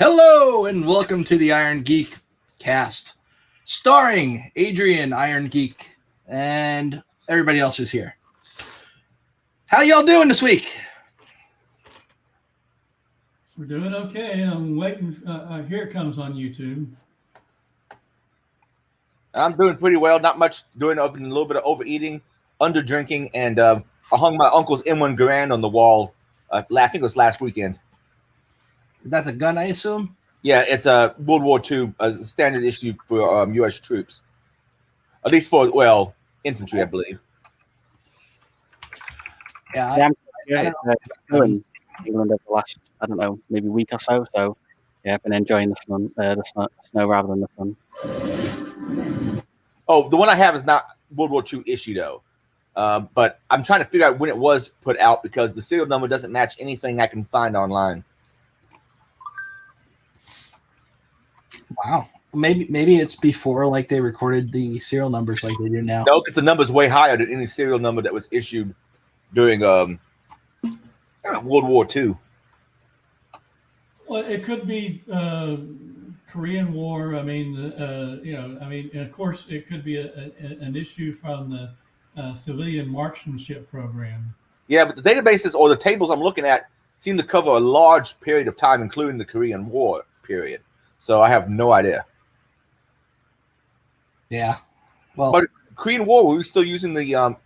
Hello and welcome to the Irongeek Cast, starring Adrian Irongeek and everybody else who's here. How y'all doing this week? We're doing okay. I'm waiting. Here it comes on YouTube. I'm doing pretty well. Not much doing, a little bit of overeating, under drinking, and I hung my uncle's M1 Garand on the wall. I think it was last weekend. Is that the gun, I assume? Yeah, it's a World War II, a standard issue for U.S. troops. At least for, infantry, I believe. Yeah, it's going England over the last, maybe week or so. So, yeah, I've been enjoying the snow rather than the sun. Oh, the one I have is not World War II issue, though. But I'm trying to figure out when it was put out because the serial number doesn't match anything I can find online. Wow. Maybe it's before like they recorded the serial numbers like they do now. No, because the number's way higher than any serial number that was issued during World War II. Well, it could be Korean War. And of course, it could be an issue from the civilian marksmanship program. Yeah, but the databases or the tables I'm looking at seem to cover a large period of time, including the Korean War period. So I have no idea. Yeah. Well, but Korean War, were we still using the M1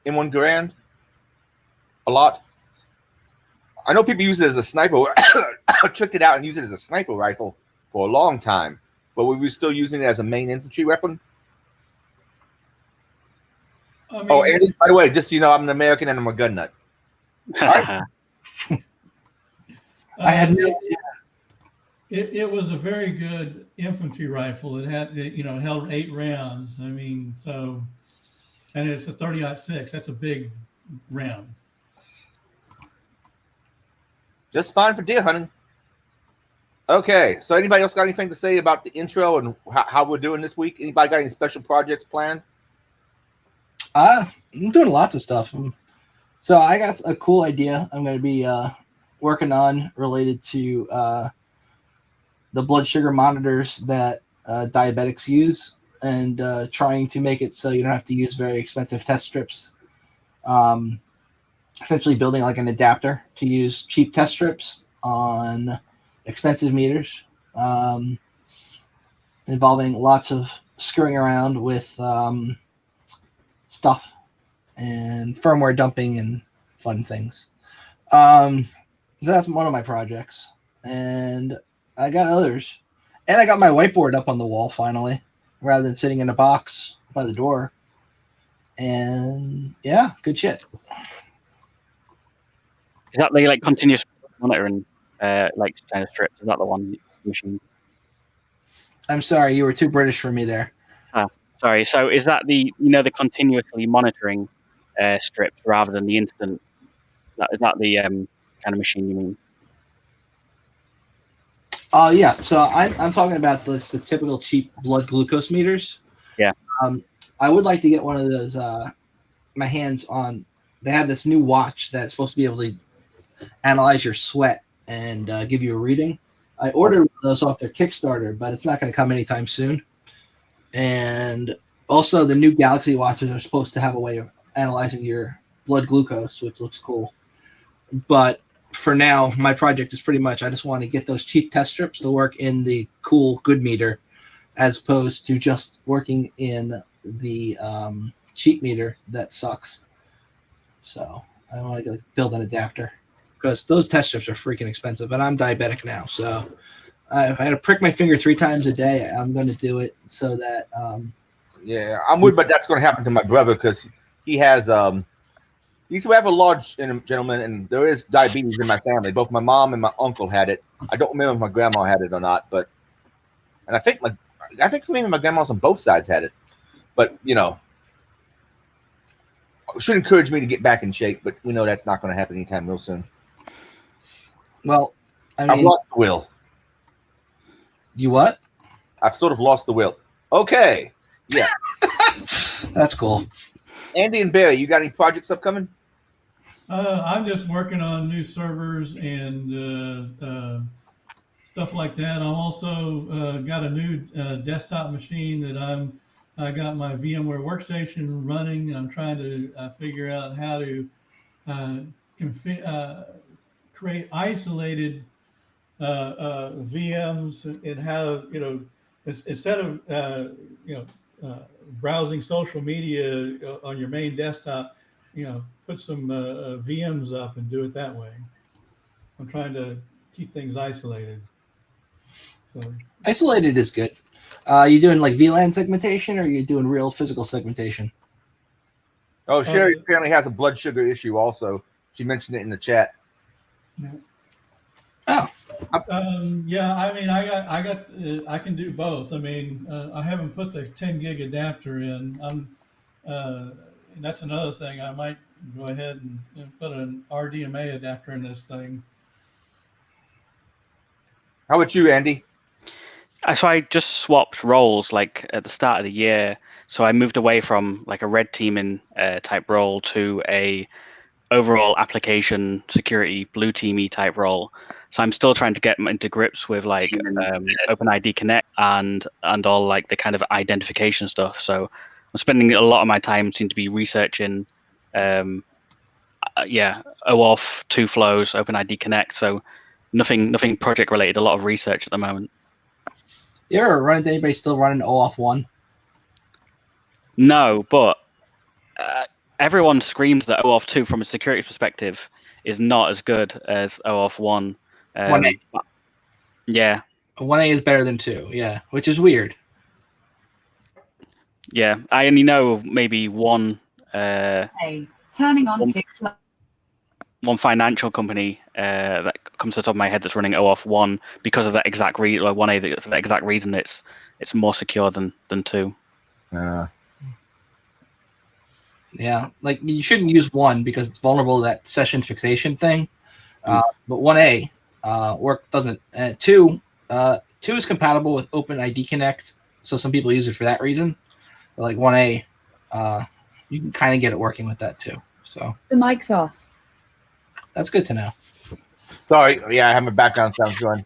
Garand a lot? I know people use it as a sniper. Tricked it out and used it as a sniper rifle for a long time. But were we still using it as a main infantry weapon? Andy, by the way, just so you know, I'm an American and I'm a gun nut. I had no idea. It was a very good infantry rifle. It had, held 8 rounds. And it's a 30-06. That's a big round. Just fine for deer hunting. Okay, so anybody else got anything to say about the intro and how we're doing this week? Anybody got any special projects planned? I'm doing lots of stuff. So I got a cool idea I'm going to be working on related to the blood sugar monitors that diabetics use, and trying to make it so you don't have to use very expensive test strips. Essentially building like an adapter to use cheap test strips on expensive meters, involving lots of screwing around with stuff and firmware dumping and fun things. So that's one of my projects, and I got others, and I got my whiteboard up on the wall finally, rather than sitting in a box by the door. And yeah, good shit. Is that the continuous monitoring kind of strips? Is that the one machine? I'm sorry, you were too British for me there. Sorry. So is that the continuously monitoring strips rather than the instant? Is that the kind of machine you mean? Yeah. So I'm talking about the typical cheap blood glucose meters. Yeah. I would like to get one of those. My hands on. They have this new watch that's supposed to be able to analyze your sweat and give you a reading. I ordered those off their Kickstarter, but it's not going to come anytime soon. And also, the new Galaxy watches are supposed to have a way of analyzing your blood glucose, which looks cool. But for now, my project is pretty much I just want to get those cheap test strips to work in the cool good meter, as opposed to just working in the cheap meter that sucks. So I want to build an adapter because those test strips are freaking expensive, and I'm diabetic now. So if I had to prick my finger 3 times a day, I'm going to do it so that. Yeah, I'm worried, but that's going to happen to my brother because he has we have a large gentleman, and there is diabetes in my family. Both my mom and my uncle had it. I don't remember if my grandma had it or not, and I think maybe my grandma's on both sides had it. But should encourage me to get back in shape, but we know that's not going to happen anytime real soon. Well, I've lost the will. You what? I've sort of lost the will. Okay, yeah, that's cool. Andy and Barry, you got any projects upcoming? I'm just working on new servers and stuff like that. I'm also got a new desktop machine that I got my VMware workstation running. I'm trying to figure out how to create isolated VMs and how, instead of browsing social media on your main desktop, put some VMs up and do it that way. I'm trying to keep things isolated. So Isolated is good. You doing like VLAN segmentation, or are you doing real physical segmentation? Oh, Sherry apparently has a blood sugar issue also. She mentioned it in the chat. Yeah. Oh. Yeah, I mean, I can do both. I mean, I haven't put the 10 gig adapter in. That's another thing. I might go ahead and put an RDMA adapter in this thing. How about you, Andy? So I just swapped roles like at the start of the year. So I moved away from like a red teaming type role to a overall application security blue teamy type role. So I'm still trying to get into grips with like OpenID Connect and all like the kind of identification stuff. So I'm spending a lot of my time seem to be researching OAuth 2 flows, OpenID Connect. So nothing project related, a lot of research at the moment. You ever run into anybody still running OAuth 1? No, but everyone screams that OAuth 2 from a security perspective is not as good as OAuth 1. 1A. Yeah. 1A is better than 2, yeah, which is weird. Yeah, I only know of maybe one turning on one financial company that comes to the top of my head that's running OAuth 1 because of that exact reason, or 1A, for that exact reason it's more secure than 2. Yeah, like you shouldn't use 1 because it's vulnerable to that session fixation thing. But 1A work doesn't. 2 is compatible with OpenID Connect, so some people use it for that reason. But like 1A, you can kind of get it working with that too. So the mic's off. That's good to know. Sorry, yeah, I have my background sound going.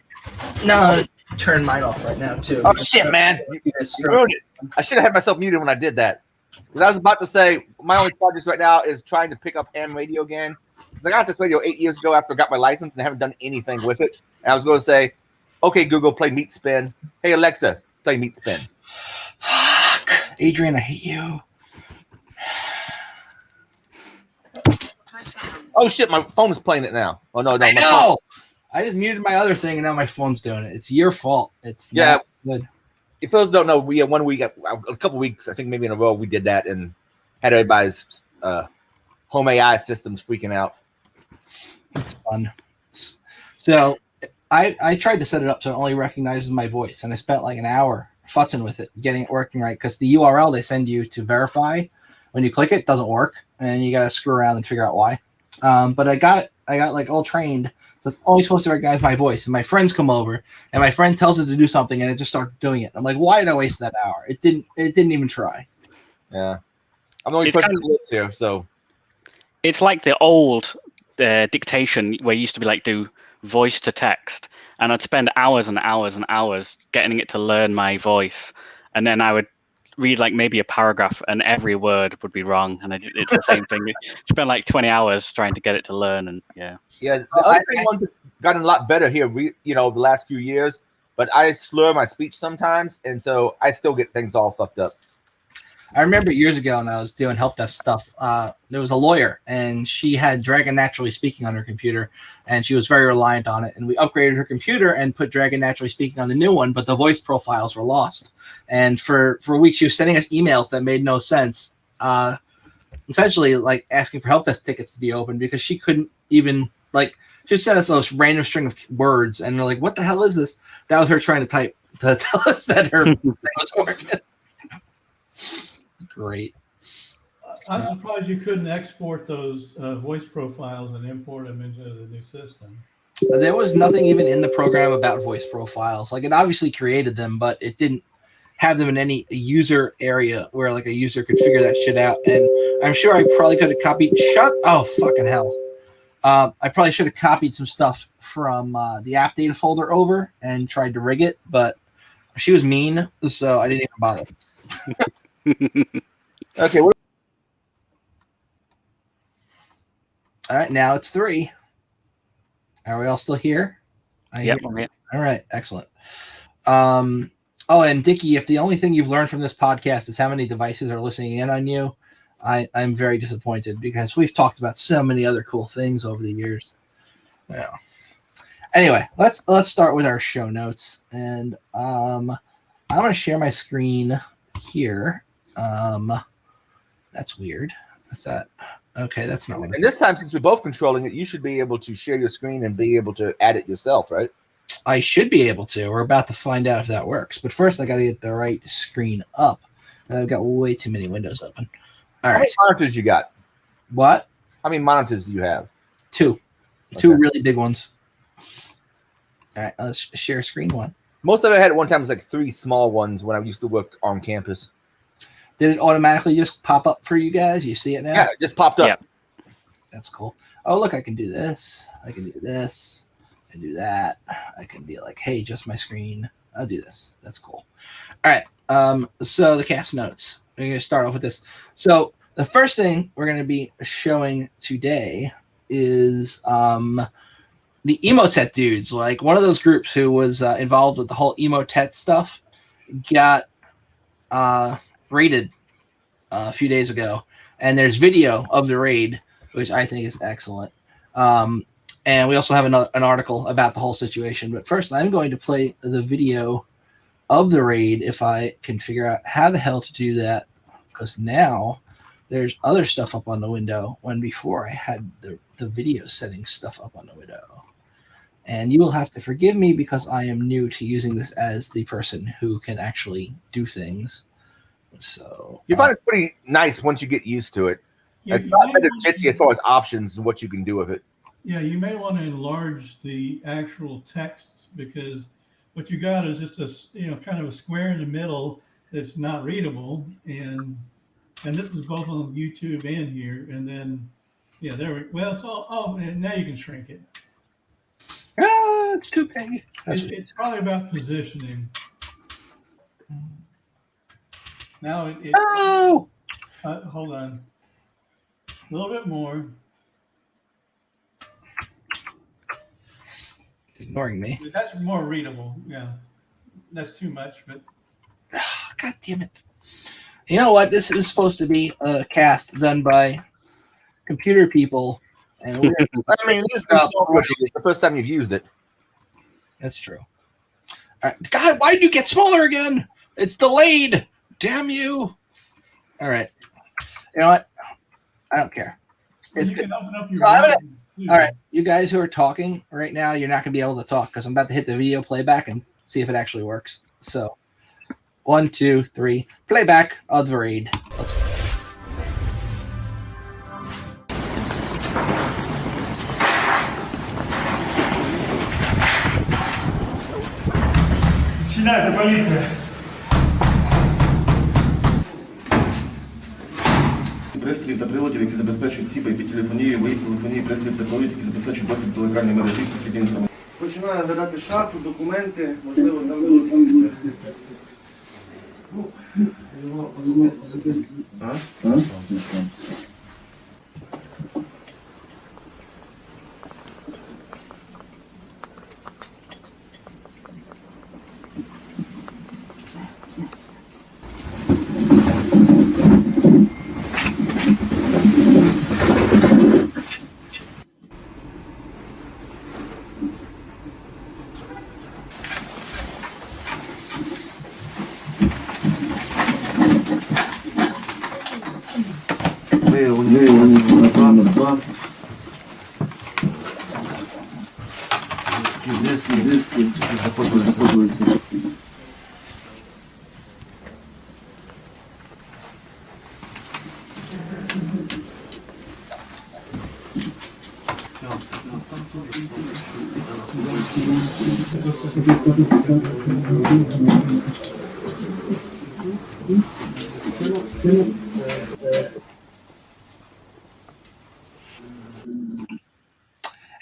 No, turn mine off right now too. Oh shit, man! You ruined it. I should have had myself muted when I did that. Because I was about to say my only project right now is trying to pick up ham radio again. I got this radio 8 years ago after I got my license and I haven't done anything with it. And I was going to say, "Okay, Google, play Meat Spin." Hey Alexa, play Meat Spin. Fuck, Adrian, I hate you. Oh shit, my phone is playing it now. Oh no, I know. I just muted my other thing and now my phone's doing it. It's your fault. It's not good. If those don't know, we had 1 week, a couple weeks, I think maybe in a row, we did that and had everybody's home AI systems freaking out. It's fun. So I tried to set it up so it only recognizes my voice, and I spent like an hour futzing with it, getting it working right, because the URL they send you to verify, when you click it, doesn't work, and you got to screw around and figure out why. But I got like all trained, so it's only supposed to recognize my voice. And my friends come over, and my friend tells it to do something, and it just starts doing it. I'm like, why did I waste that hour? It didn't even try. Yeah, I'm the only person who lives here, so it's like the old dictation where you used to be like do voice to text, and I'd spend hours and hours and hours getting it to learn my voice, and then I would read like maybe a paragraph and every word would be wrong, and it's the same thing. Spend like 20 hours trying to get it to learn, and yeah. The other ones have gotten a lot better here, the last few years, but I slur my speech sometimes, and so I still get things all fucked up. I remember years ago when I was doing help desk stuff, there was a lawyer, and she had Dragon Naturally Speaking on her computer, and she was very reliant on it. And we upgraded her computer and put Dragon Naturally Speaking on the new one, but the voice profiles were lost. And for a week, she was sending us emails that made no sense, essentially like asking for help desk tickets to be opened, because she couldn't even, like, she sent us a random string of words, and we're like, what the hell is this? That was her trying to type to tell us that her thing was working. Great. I'm surprised you couldn't export those voice profiles and import them into the new system. There was nothing even in the program about voice profiles. Like, it obviously created them, but it didn't have them in any user area where like a user could figure that shit out. And I'm sure I probably could have copied. Oh, fucking hell. I probably should have copied some stuff from the app data folder over and tried to rig it, but she was mean, so I didn't even bother. Okay. All right, now it's 3. Are we all still here? Yep. I'm here. All right, excellent. And Dickie, if the only thing you've learned from this podcast is how many devices are listening in on you, I'm very disappointed because we've talked about so many other cool things over the years. Yeah. Anyway, let's start with our show notes, and I'm going to share my screen here. That's weird. What's that? Okay, that's not what. And this time, since we're both controlling it, you should be able to share your screen and be able to add it yourself, right? I should be able to. We're about to find out if that works. But first, I got to get the right screen up. And I've got way too many windows open. All right. How many monitors you got? What? How many monitors do you have? 2. 2 really big ones. All right, let's share screen one. Most of it I had at one time was like 3 small ones when I used to work on campus. Did it automatically just pop up for you guys? You see it now? Yeah, it just popped up. Yeah. That's cool. Oh, look, I can do this. I can do this. I can do that. I can be like, hey, just my screen. I'll do this. That's cool. All right. So the cast notes. We're going to start off with this. So the first thing we're going to be showing today is the Emotet dudes. Like one of those groups who was involved with the whole Emotet stuff got raided a few days ago. And there's video of the raid, which I think is excellent. And we also have an article about the whole situation. But first, I'm going to play the video of the raid if I can figure out how the hell to do that. Because now there's other stuff up on the window when before I had the video setting stuff up on the window. And you will have to forgive me because I am new to using this as the person who can actually do things. So you find it pretty nice once you get used to it. Yeah, it's not that jitsi as far as options and what you can do with it. Yeah, you may want to enlarge the actual text because what you got is just a kind of a square in the middle that's not readable, and this is both on YouTube and here, and then it's all. Oh, and now you can shrink it. It's too big. It's probably about positioning. Now hold on, a little bit more. Ignoring me. That's more readable. Yeah, that's too much, but God damn it! You know what? This is supposed to be a cast done by computer people, and we're I mean, it's the first time you've used it. That's true. All right, God, why did you get smaller again? It's delayed. Damn you! All right, you know what? I don't care. It's you good. can open up your. All right, you guys who are talking right now, you're not going to be able to talk because I'm about to hit the video playback and see if it actually works. So, 1, 2, 3, playback of the raid. Let's go. Начинается полиция. Пристрій та приладів, які забезпечують СІП, IP-телефонії, виїзд телефонії, пристрій та приладів, які забезпечують доступ до локальної мережі, пристрій інформації. Починаю оглядати шафу, документи, можливо, там телефон. Його особисто записки. Номер 2. Диски заходуються.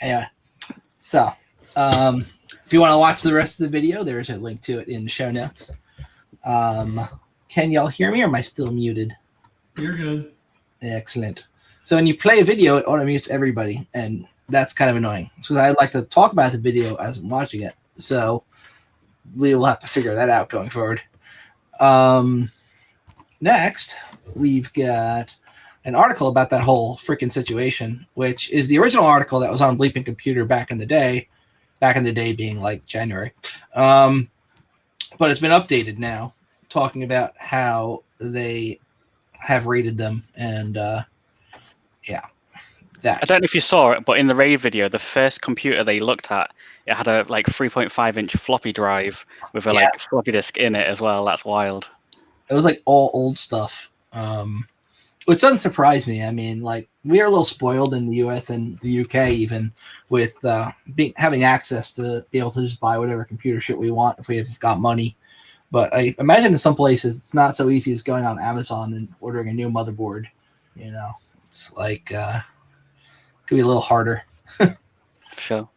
Anyway, so if you want to watch the rest of the video, there's a link to it in the show notes. Can y'all hear me, or am I still muted? You're good. Excellent. So when you play a video, it auto mutes everybody, and that's kind of annoying. So I'd like to talk about the video as I'm watching it. So we will have to figure that out going forward. Next, we've got an article about that whole freaking situation, which is the original article that was on Bleeping Computer back in the day being like January. But it's been updated now, talking about how they have rated them, and yeah, that. I don't know if you saw it, but in the raid video, the first computer they looked at, it had a like 3.5-inch floppy drive with a like floppy disk in it as well. That's wild. It was like all old stuff. Which doesn't surprise me. I mean, like, we are a little spoiled in the US and the UK, even with having access to be able to just buy whatever computer shit we want if we've got money. But I imagine in some places it's not so easy as going on Amazon and ordering a new motherboard. You know, it's like could be a little harder. Sure.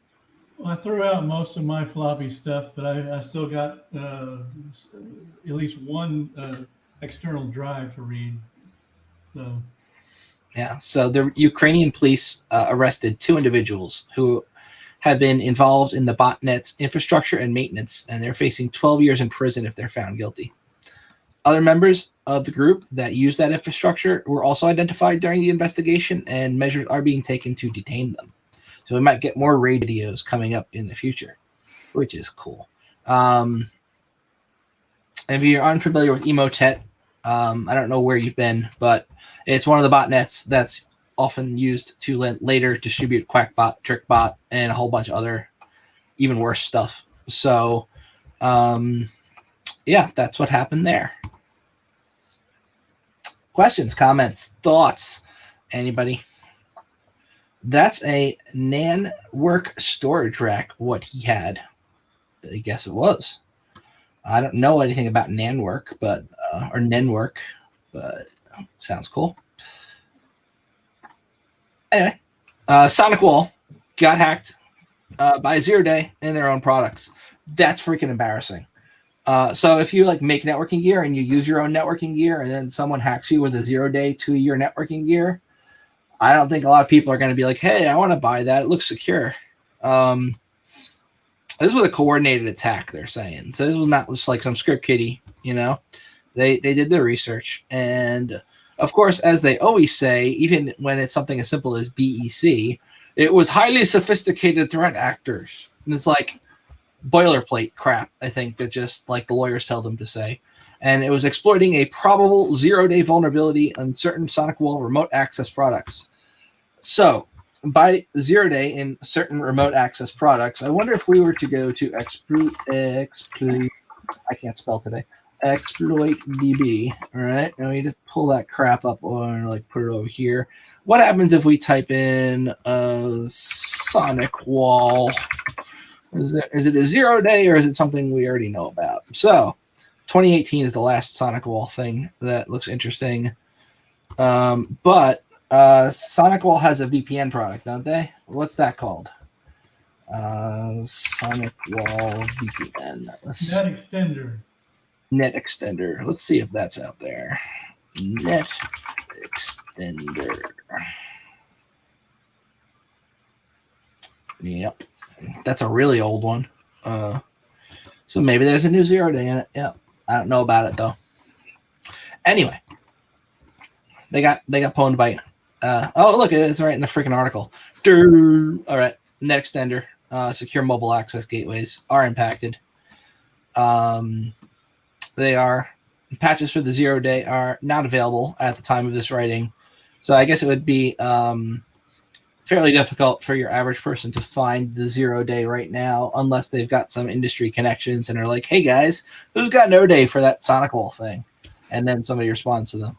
Well, I threw out most of my floppy stuff, but I still got at least one external drive to read. So. Yeah, so the Ukrainian police arrested 2 individuals who have been involved in the botnet's infrastructure and maintenance, and they're facing 12 years in prison if they're found guilty. Other members of the group that used that infrastructure were also identified during the investigation, and measures are being taken to detain them. So we might get more raid videos coming up in the future, which is cool. If you're unfamiliar with Emotet, I don't know where you've been, but it's one of the botnets that's often used to later distribute Quackbot, TrickBot, and a whole bunch of other even worse stuff. So, yeah, that's what happened there. Questions, comments, thoughts? Anybody? That's a NANWork storage rack, what he had. I guess it was. I don't know anything about NANWork, but or NANWork, but sounds cool. Anyway, Sonicwall got hacked by Zero Day in their own products. That's freaking embarrassing. So if you like make networking gear and you use your own networking gear, and then someone hacks you with a 0 day to your networking gear, I don't think a lot of people are going to be like, "Hey, I want to buy that. It looks secure." This was a coordinated attack, they're saying. So this was not just like some script kiddie, you know. They did their research, and of course, as they always say, even when it's something as simple as BEC, it was highly sophisticated threat actors. And it's like boilerplate crap, I think, that just like the lawyers tell them to say. And it was exploiting a probable 0 day vulnerability on certain Sonicwall remote access products. So, by 0 day in certain remote access products, I wonder if we were to go to exploit, I can't spell today. Exploit DB. All right, now we just pull that crap up and like put it over here. What happens if we type in Sonicwall? Is it a 0 day, or is it something we already know about? So 2018 is the last Sonicwall thing that looks interesting. But Sonicwall has a VPN product, don't they? What's that called? Sonicwall VPN. Net extender. Net extender. Let's see if that's out there. Net extender. Yep. That's a really old one. So maybe there's a new 0 day in it. Yep. I don't know about it though. Anyway, they got pwned by oh look, it's right in the freaking article. All right. Net extender. Secure mobile access gateways are impacted. They are patches for the 0 day are not available at the time of this writing. So I guess it would be fairly difficult for your average person to find the 0 day right now, unless they've got some industry connections and are like, "Hey guys, who's got no day for that Sonicwall thing?" And then somebody responds to them.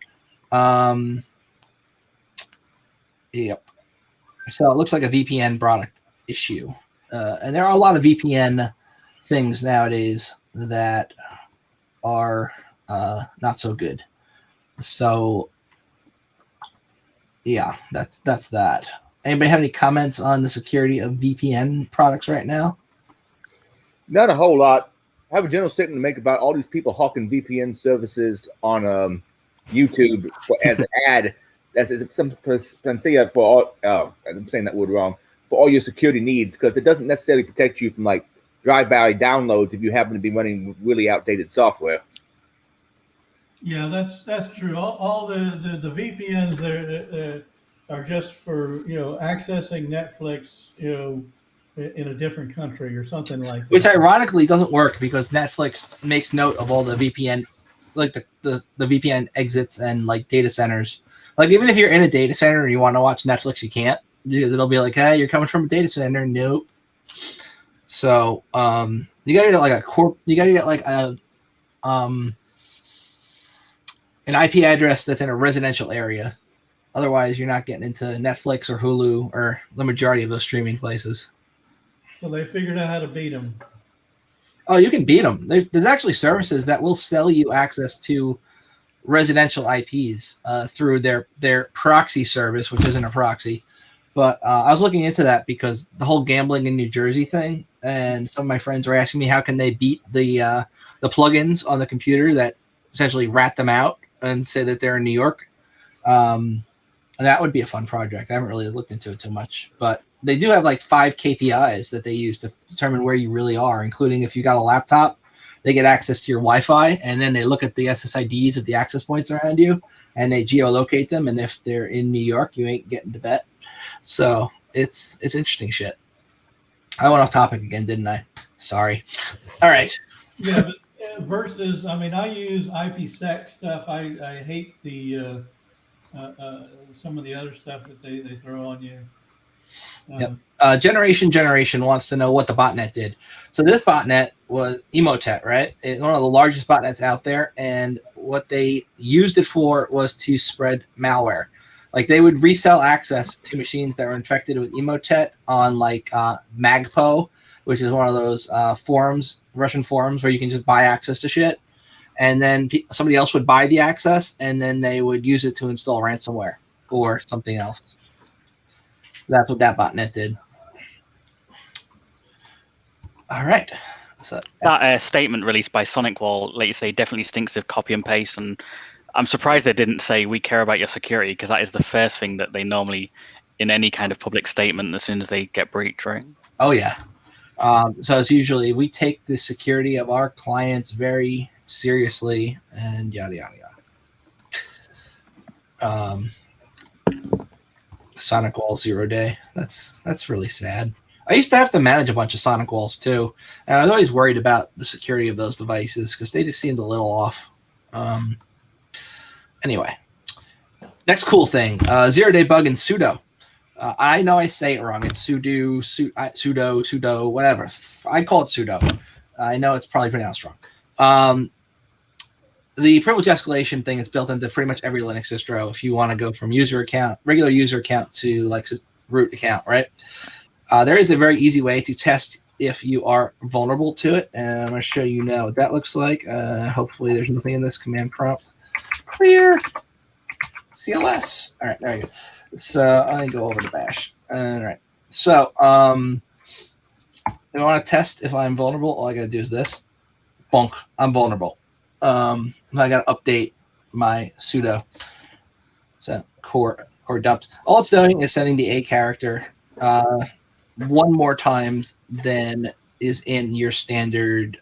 Yep. So it looks like a VPN product issue. And there are a lot of VPN things nowadays that are not so good. So yeah, that's that. Anybody have any comments on the security of VPN products right now? Not a whole lot. I have a general statement to make about all these people hawking VPN services on YouTube as an ad. That's some panacea for all. I'm saying that word wrong. For all your security needs, because it doesn't necessarily protect you from like drive-by downloads if you happen to be running really outdated software. Yeah, that's true. All the VPNs there are just for accessing Netflix in a different country or something like that. Which ironically doesn't work because Netflix makes note of all the VPN, like the VPN exits and like data centers. Like even if you're in a data center and you want to watch Netflix, you can't because it'll be like, hey, you're coming from a data center. Nope. So you gotta get like an IP address that's in a residential area. Otherwise, you're not getting into Netflix or Hulu or the majority of those streaming places. So they figured out how to beat them. Oh, you can beat them. There's actually services that will sell you access to residential IPs through their proxy service, which isn't a proxy. But I was looking into that because the whole gambling in New Jersey thing, and some of my friends were asking me how can they beat the plugins on the computer that essentially rat them out and say that they're in New York. And that would be a fun project. I haven't really looked into it too much, but they do have like 5 KPIs that they use to determine where you really are, including if you got a laptop, they get access to your Wi-Fi, and then they look at the SSIDs of the access points around you, and they geolocate them. And if they're in New York, you ain't getting to bet. So it's interesting shit. I went off topic again, didn't I? Sorry. All right. Yeah, but versus, I mean, I use IPsec stuff. I hate the some of the other stuff that they throw on you. Yep. Generation wants to know what the botnet did. So this botnet was Emotet, right? It's one of the largest botnets out there, and what they used it for was to spread malware. Like they would resell access to machines that were infected with Emotet on like Magpo, which is one of those forums, Russian forums, where you can just buy access to shit. And then somebody else would buy the access, and then they would use it to install ransomware or something else. That's what that botnet did. All right. So that statement released by Sonicwall, like you say, definitely stinks of copy and paste. And I'm surprised they didn't say we care about your security, because that is the first thing that they normally, in any kind of public statement, as soon as they get breached, right? Oh yeah. So it's usually we take the security of our clients very seriously, and yada yada yada. Sonicwall 0 day. That's really sad. I used to have to manage a bunch of Sonicwalls too, and I was always worried about the security of those devices because they just seemed a little off. Anyway, next cool thing: 0 day bug in sudo. I know I say it wrong. It's sudo, whatever. I call it sudo. I know it's probably pronounced wrong. The privilege escalation thing is built into pretty much every Linux distro. If you want to go from regular user account to like root account, right? There is a very easy way to test if you are vulnerable to it, and I'm going to show you now what that looks like. Hopefully, there's nothing in this command prompt. Clear. CLS. All right, there you go. So I go over to Bash. All right. So if I want to test if I'm vulnerable, all I got to do is this. Bonk. I'm vulnerable. I got to update my sudo. So core dumped. All it's doing is sending the A character one more times than is in your standard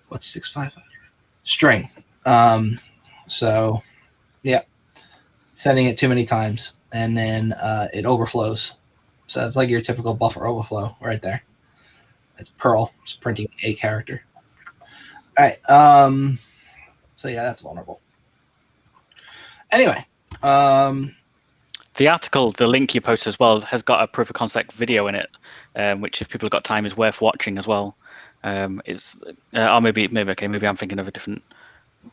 what's 655 string. So yeah, sending it too many times, and then it overflows. So it's like your typical buffer overflow right there. It's Perl, it's printing a character. All right. So yeah, that's vulnerable. Anyway, the article, the link you post as well, has got a proof of concept video in it, which if people have got time is worth watching as well. It's or maybe I'm thinking of a different.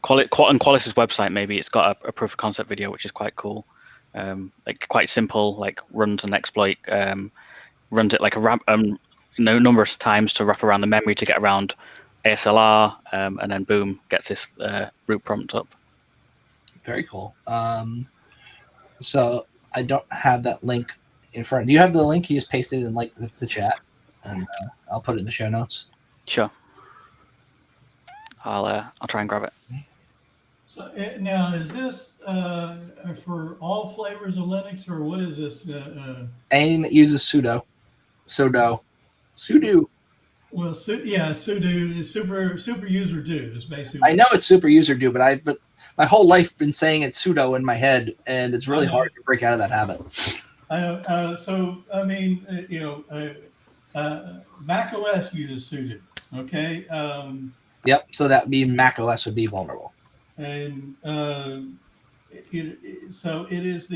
On Qualys' website, maybe it's got a proof of concept video, which is quite cool. Like quite simple, like runs an exploit, runs it like a number of times to wrap around the memory to get around ASLR, and then boom, gets this root prompt up. Very cool. So I don't have that link in front. Do you have the link? You just paste it in like the chat, and I'll put it in the show notes. Sure. I'll try and grab it. So now, is this for all flavors of Linux, or what is this? Anything that uses sudo. Well, sudo is super user do is basically. I know it's super user do, but my whole life been saying it's sudo in my head, and it's really hard to break out of that habit. I know. So I mean, Mac OS uses sudo. Okay. Yep. So that means Mac OS would be vulnerable. And so it is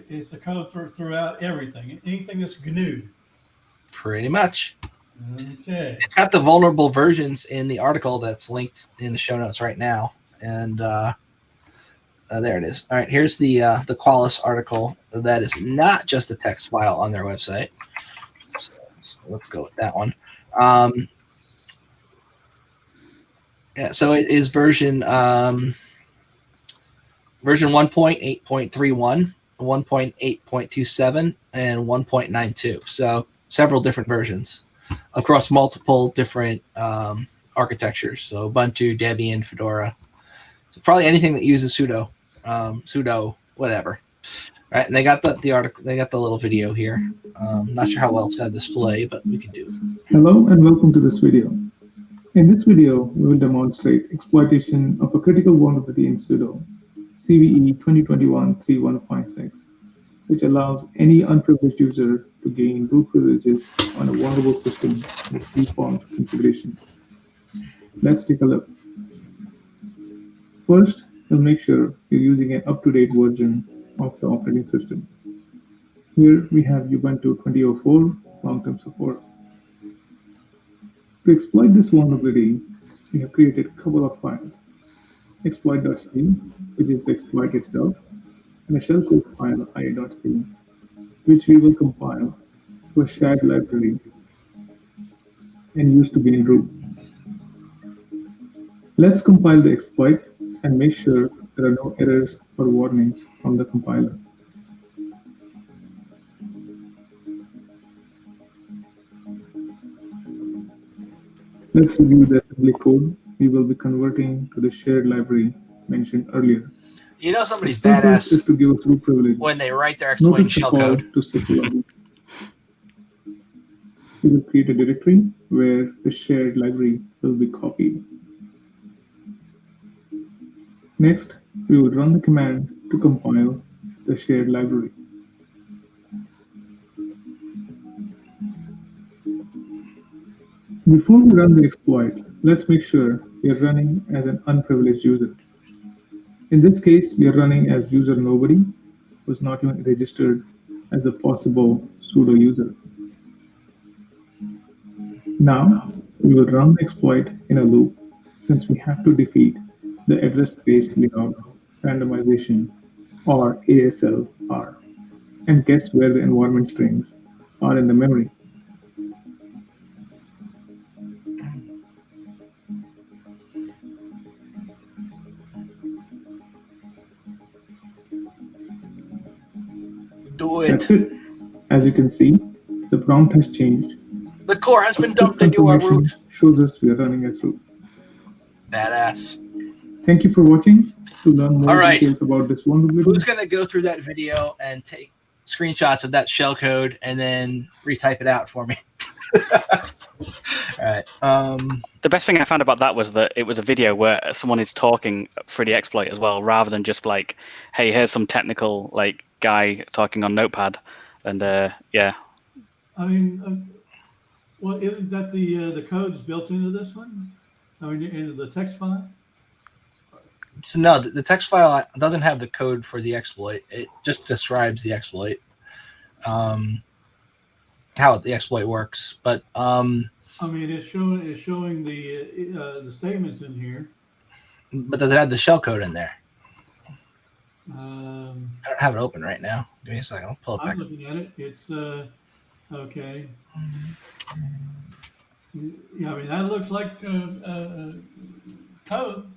it's the code throughout everything. Anything that's GNU. Pretty much. Okay. It's got the vulnerable versions in the article that's linked in the show notes right now, and there it is. All right, here's the Qualys article that is not just a text file on their website. So let's go with that one. Yeah, so it is version 1.8.31, 1.8.27, and 1.92. So several different versions across multiple different architectures. So Ubuntu, Debian, Fedora. So probably anything that uses sudo, whatever. All right, and they got the article. They got the little video here. Not sure how well it's going to display, but we can do it. Hello and welcome to this video. In this video, we will demonstrate exploitation of a critical vulnerability in sudo, CVE 2021-3156, which allows any unprivileged user to gain root privileges on a vulnerable system in its default configuration. Let's take a look. First, we'll make sure you're using an up-to-date version of the operating system. Here we have Ubuntu 2004 long-term support. To exploit this vulnerability, we have created a couple of files. Exploit.c, which is the exploit itself, and a shellcode file ia.c, which we will compile to a shared library and use to gain root. Let's compile the exploit and make sure there are no errors or warnings from the compiler. Let's review the assembly code we will be converting to the shared library mentioned earlier. You know somebody's The purpose badass is to give us root privilege when they write their exploit Notice the call shellcode. to cert. We will create a directory where the shared library will be copied. Next, we will run the command to compile the shared library. Before we run the exploit, let's make sure we are running as an unprivileged user. In this case, we are running as user nobody, who is not even registered as a possible sudo user. Now, we will run the exploit in a loop, since we have to defeat the address space layout randomization, or ASLR, and guess where the environment strings are in the memory. Do it. That's it. As you can see, the prompt has changed. The core has been dumped Script into our confirmation root. shows us we are running as root. Badass. Thank you for watching. To learn more All right. details about this vulnerability, Who's going to go through that video and take screenshots of that shellcode and then retype it out for me? All right. The best thing I found about that was that it was a video where someone is talking for the exploit as well, rather than just like, hey, here's some technical like guy talking on Notepad, and yeah. I mean, well, isn't that the code's built into this one? I mean, into the text file? So no, the text file doesn't have the code for the exploit. It just describes the exploit, how the exploit works. But I mean, it's showing the statements in here. But does it have the shellcode in there? I I don't have it open right now. Give me a second. I'll pull it back. I'm looking at it. It's okay. Yeah, I mean that looks like code.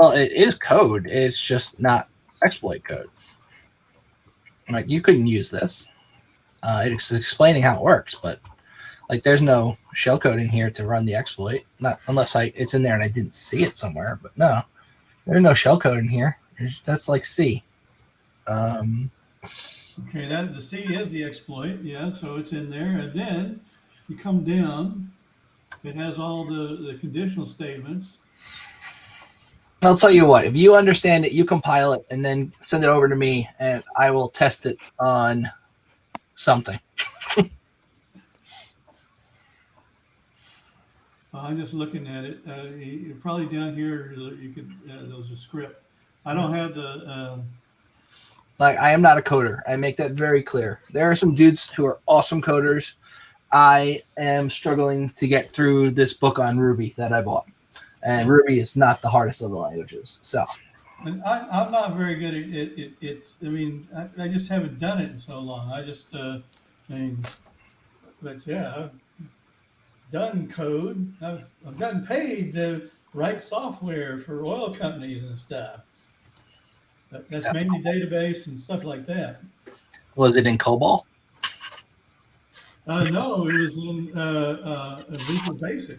Well, it is code. It's just not exploit code. Like, you couldn't use this. It's explaining how it works, but like, there's no shellcode in here to run the exploit. Not unless it's in there and I didn't see it somewhere. But no, there's no shellcode in here. That's like C. Okay, the C is the exploit. Yeah, so it's in there, and then you come down. It has all the conditional statements. I'll tell you what. If you understand it, you compile it and then send it over to me, and I will test it on something. I'm just looking at it. You're probably down here. You could. There's a script. I don't have the. Like, I am not a coder. I make that very clear. There are some dudes who are awesome coders. I am struggling to get through this book on Ruby that I bought, and Ruby is not the hardest of the languages. So, and I'm not very good at it. I mean, I just haven't done it in so long. I just, but yeah, I've done code. I've gotten paid to write software for oil companies and stuff. That's mainly database and stuff like that. was it in COBOL? No, it was in Visual Basic.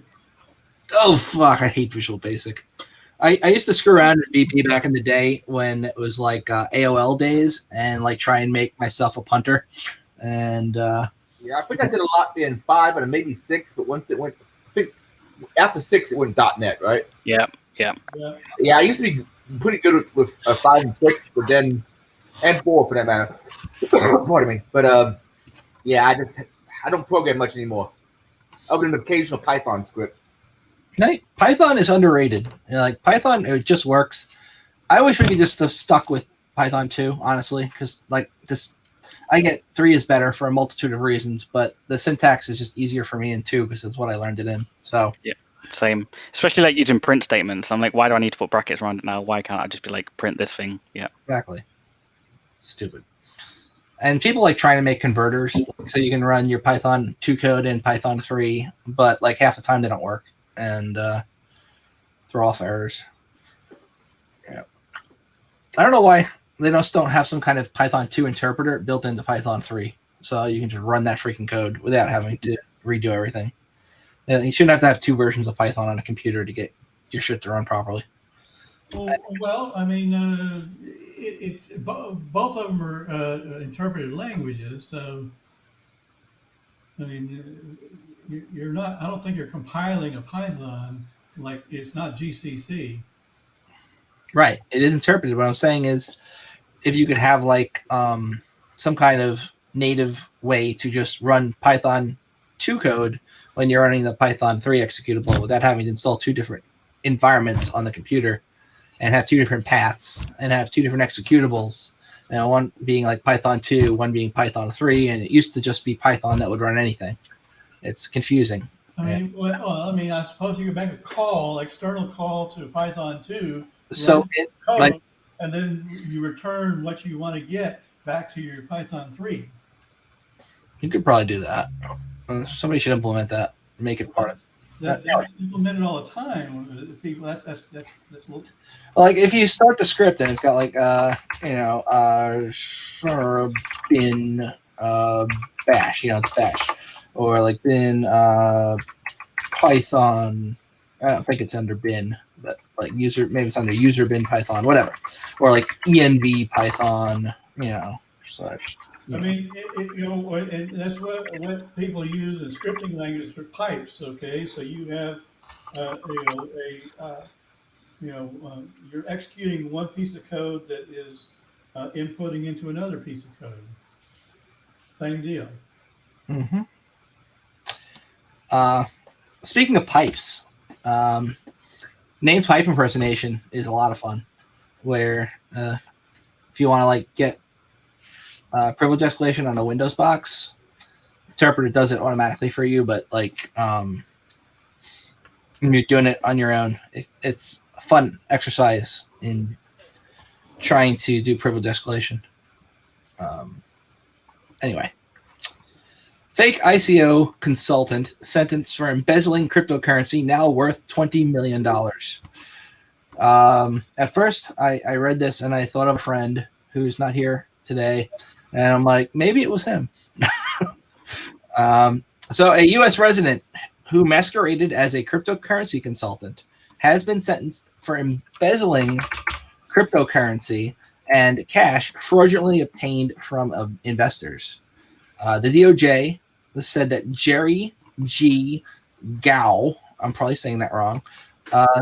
Oh, fuck. I hate Visual Basic. I used to screw around in VB back in the day when it was like AOL days and like try and make myself a punter. And yeah, I think I did a lot in 5 and maybe 6, but once it went, I think after 6, it went .NET, right? Yeah. Yeah. Yeah, I used to be pretty good with 5 and 6, but then, and 4 for that matter. Pardon me. But yeah, I don't program much anymore, other than an occasional Python script. Python is underrated. Like, Python, it just works. I wish we could just have stuck with Python 2, honestly, because like this, I get 3 is better for a multitude of reasons, but the syntax is just easier for me in 2 because it's what I learned it in. So Yeah, same. Especially like using print statements. I'm like, why do I need to put brackets around it now? Why can't I just be like, print this thing? Yeah. exactly. Stupid. And people like trying to make converters so you can run your Python 2 code in Python 3, but like half the time they don't work and throw off errors. Yeah. I don't know why they don't have some kind of Python 2 interpreter built into Python 3, so you can just run that freaking code without having to redo everything. You shouldn't have to have 2 versions of Python on a computer to get your shit to run properly. Well, I mean, it's both of them are interpreted languages, so I mean, you're not. I don't think you're compiling a Python like it's not GCC. Right. It is interpreted. What I'm saying is, if you could have like some kind of native way to just run Python 2 code when you're running the Python 3 executable without having to install 2 different environments on the computer and have 2 different paths and have 2 different executables, one being like Python 2, one being Python 3, and it used to just be Python that would run anything. It's confusing. I mean, I suppose you could make a call, external call to Python 2, so code, and then you return what you want to get back to your Python 3. You could probably do that. Somebody should implement that. Make it part of That's implemented all the time. People, that's like if you start the script and it's got like bin bash, it's bash, or like bin Python. I don't think it's under bin, but like maybe it's under user bin Python, whatever, or like env Python, such. I mean, and that's what people use in scripting languages for pipes. Okay, so you have, you're executing one piece of code that is inputting into another piece of code. Same deal. Mm-hmm. Speaking of pipes, named pipe impersonation is a lot of fun. Where if you want to like get privilege escalation on a Windows box, interpreter does it automatically for you, but like when you're doing it on your own, it's a fun exercise in trying to do privilege escalation. Anyway, fake ICO consultant sentenced for embezzling cryptocurrency, now worth $20 million. At first, I read this and I thought of a friend who's not here today, and I'm like, maybe it was him. So a U.S. resident who masqueraded as a cryptocurrency consultant has been sentenced for embezzling cryptocurrency and cash fraudulently obtained from investors. The DOJ said that Jerry G. Gao, I'm probably saying that wrong,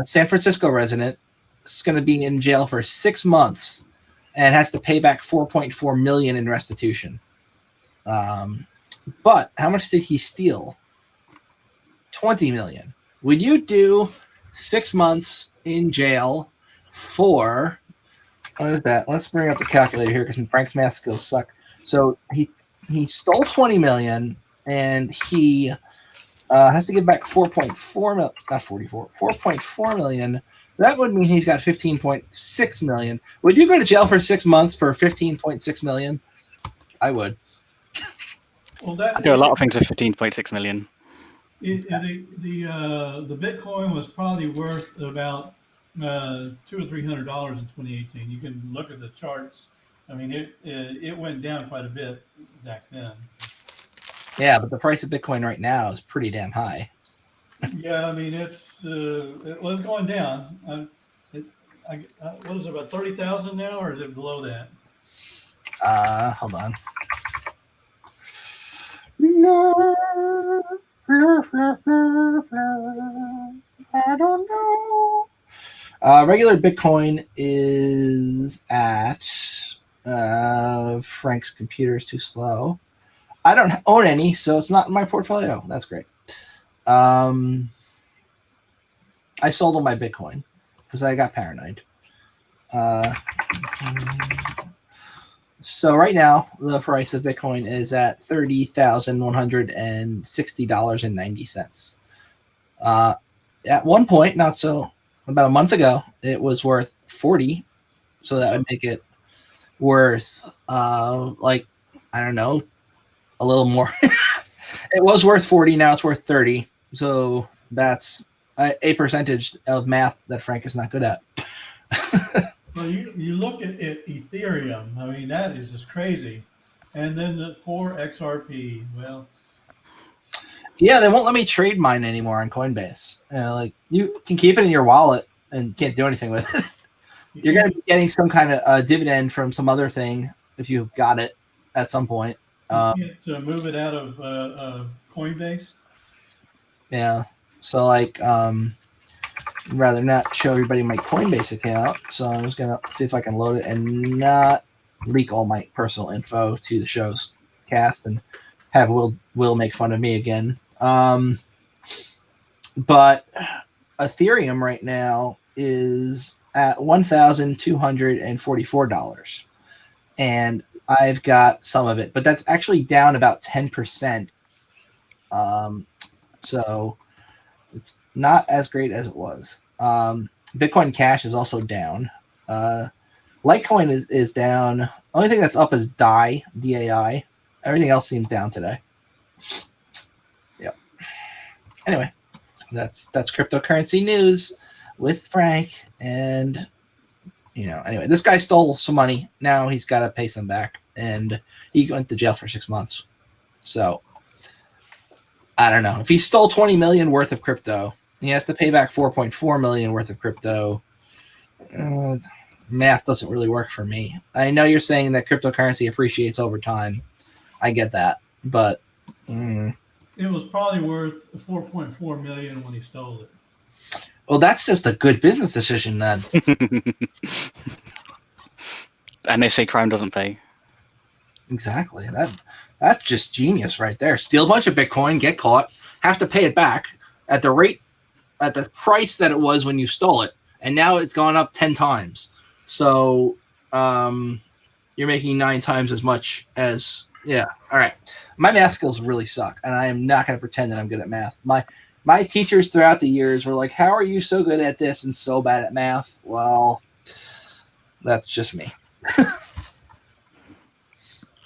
San Francisco resident, is going to be in jail for 6 months and has to pay back $4.4 million in restitution. But how much did he steal? $20 million. Would you do 6 months in jail for, what is that? Let's bring up the calculator here because Frank's math skills suck. So he stole $20 million and he has to give back 4.4 million, not 44, 4.4 million. So that would mean he's got 15.6 million. Would you go to jail for 6 months for 15.6 million? I would. Well, I do a lot of things with 15.6 million. The Bitcoin was probably worth about $200 or $300 in 2018. You can look at the charts. I mean, it went down quite a bit back then. Yeah, but the price of Bitcoin right now is pretty damn high. Yeah, I mean it's going down. What is it, about 30,000 now, or is it below that? Hold on. I don't know. Regular Bitcoin is at Frank's computer is too slow. I don't own any, so it's not in my portfolio. That's great. I sold all my Bitcoin because I got paranoid. So right now, the price of Bitcoin is at $30,160.90. At one point, not so about a month ago, it was worth 40. So that would make it worth like, I don't know, a little more. It was worth 40. Now it's worth 30. So that's a percentage of math that Frank is not good at. Well, you look at Ethereum. I mean, that is just crazy. And then the poor XRP. Well, yeah, they won't let me trade mine anymore on Coinbase. Like you can keep it in your wallet and can't do anything with it. You're going to be getting some kind of dividend from some other thing if you've got it at some point. You can't move it out of Coinbase. Yeah. So like, I'd rather not show everybody my Coinbase account. So I'm just going to see if I can load it and not leak all my personal info to the show's cast and have Will make fun of me again. But Ethereum right now is at $1,244. And I've got some of it, but that's actually down about 10%. So it's not as great as it was. Bitcoin Cash is also down. Litecoin is down. Only thing that's up is DAI, D-A-I. Everything else seems down today. Yep. Anyway, that's cryptocurrency news with Frank. And, anyway, this guy stole some money. Now he's got to pay some back. And he went to jail for 6 months. So, I don't know. If he stole 20 million worth of crypto, he has to pay back 4.4 million worth of crypto. Math doesn't really work for me. I know you're saying that cryptocurrency appreciates over time. I get that, but it was probably worth 4.4 million when he stole it. Well, that's just a good business decision then. And they say crime doesn't pay. Exactly. That's just genius right there. Steal a bunch of Bitcoin, get caught, have to pay it back at the price that it was when you stole it, and now it's gone up 10 times. So you're making 9 times as much as all right. My math skills really suck, and I am not going to pretend that I'm good at math. My teachers throughout the years were like, "How are you so good at this and so bad at math?" Well, that's just me. All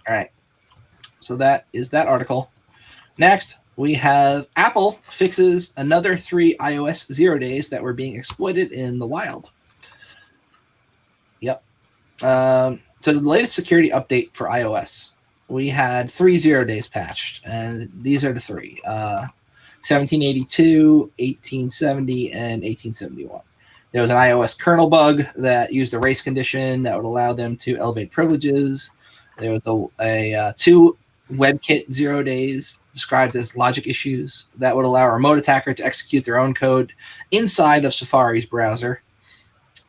right. So that is that article. Next, we have Apple fixes another 3 iOS 0 days that were being exploited in the wild. So the latest security update for iOS, we had 3 0 days patched, and these are the three: 1782, 1870, and 1871. There was an iOS kernel bug that used a race condition that would allow them to elevate privileges. There was a 2 WebKit 0 days described as logic issues that would allow a remote attacker to execute their own code inside of Safari's browser.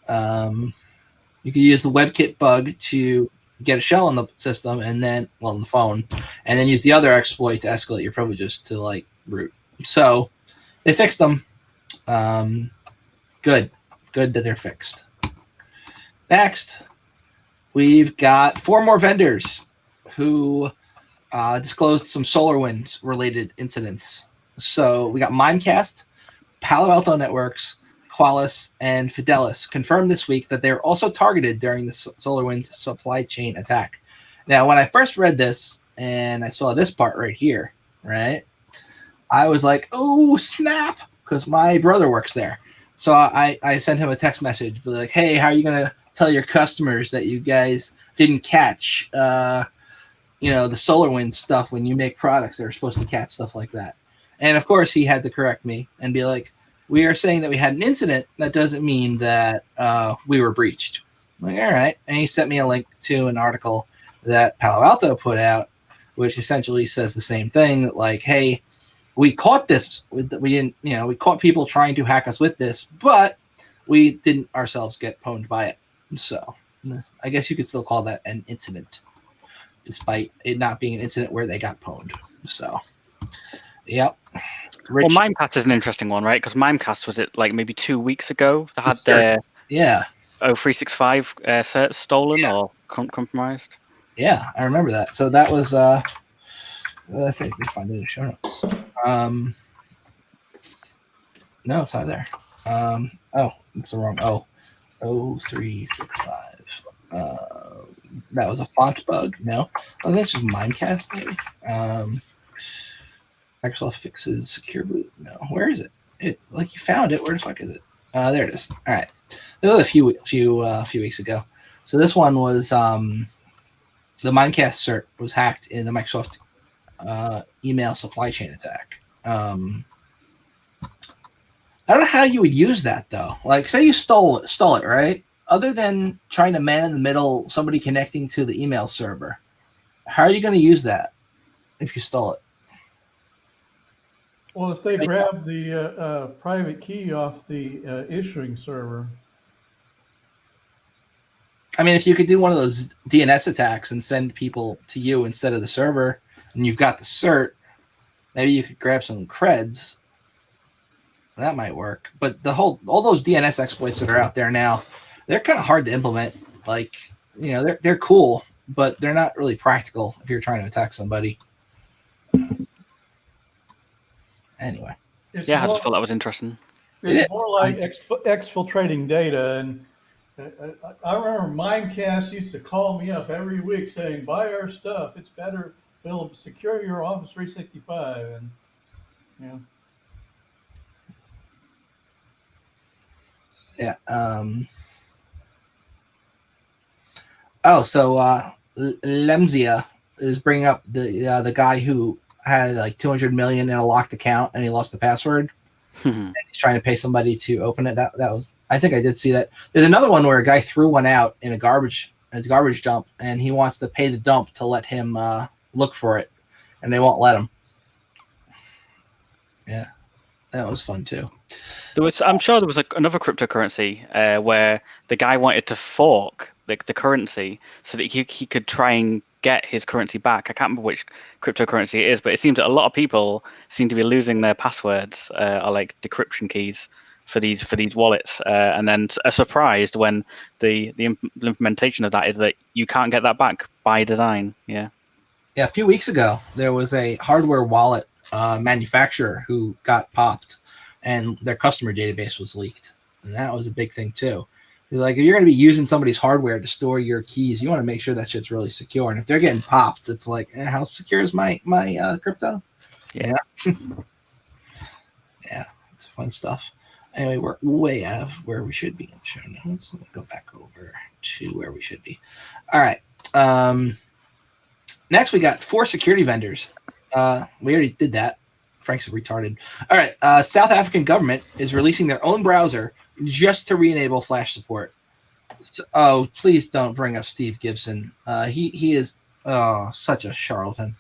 You could use the WebKit bug to get a shell in the system and then, well, on the phone, and then use the other exploit to escalate your privileges to like root. So they fixed them. Good that they're fixed. Next, we've got 4 more vendors who disclosed some SolarWinds related incidents. So we got Minecast, Palo Alto Networks, Qualys, and Fidelis confirmed this week that they were also targeted during the SolarWinds supply chain attack. Now, when I first read this and I saw this part right here, right, I was like, oh, snap, because my brother works there. So I sent him a text message, like, hey, how are you going to tell your customers that you guys didn't catch, the SolarWinds stuff when you make products that are supposed to catch stuff like that? And, of course, he had to correct me and be like, we are saying that we had an incident. That doesn't mean that we were breached. I'm like, all right. And he sent me a link to an article that Palo Alto put out, which essentially says the same thing. Like, hey, we caught this. We didn't, we caught people trying to hack us with this, but we didn't ourselves get pwned by it. So I guess you could still call that an incident, despite it not being an incident where they got pwned. So, yep. Well, Minecast is an interesting one, right? Because Minecast, was it like maybe 2 weeks ago? They had their 0365 cert stolen or compromised? Yeah, I remember that. So that was, I think we find it in the show notes. No, it's not there. It's the wrong. 0365. That was a font bug. No, I think it's just Minecast, maybe. Microsoft fixes secure boot. No, where is it? You found it. Where the fuck is it? There it is. All right, it was a few weeks ago. So this one was the Minecast cert was hacked in the Microsoft email supply chain attack. I don't know how you would use that though. Like, say you stole it, right? Other than trying to man in the middle somebody connecting to the email server, how are you going to use that if you stole it? Well, if they grab the private key off the issuing server. I mean, if you could do one of those DNS attacks and send people to you instead of the server, and you've got the cert, maybe you could grab some creds. That might work. But all those DNS exploits that are out there now, they're kind of hard to implement. Like, they're cool, but they're not really practical if you're trying to attack somebody. Anyway. I just thought that was interesting. It's more like exfiltrating data. And I remember Minecast used to call me up every week saying, buy our stuff. It's better. It'll secure your Office 365. And, Yeah. So Lemzia is bringing up the guy who had like 200 million in a locked account and he lost the password. And he's trying to pay somebody to open it. That was, I think I did see that. There's another one where a guy threw one out in a garbage dump, and he wants to pay the dump to let him look for it, and they won't let him. Yeah, that was fun too. I'm sure there was another cryptocurrency where the guy wanted to fork the currency so that he could try and get his currency back. I can't remember which cryptocurrency it is, but it seems that a lot of people seem to be losing their passwords or like decryption keys for these wallets, and then are surprised when the implementation of that is that you can't get that back by design. Yeah, a few weeks ago there was a hardware wallet manufacturer who got popped, and their customer database was leaked, and that was a big thing too. Like, if you're going to be using somebody's hardware to store your keys, you want to make sure that shit's really secure. And if they're getting popped, it's like, how secure is my crypto? Yeah. Yeah, it's fun stuff. Anyway, we're way out of where we should be in show notes. Let me go back over to where we should be. All right. Next, we got 4 security vendors. We already did that. Frank's retarded. All right. South African government is releasing their own browser just to re-enable Flash support. So, please don't bring up Steve Gibson. He is such a charlatan.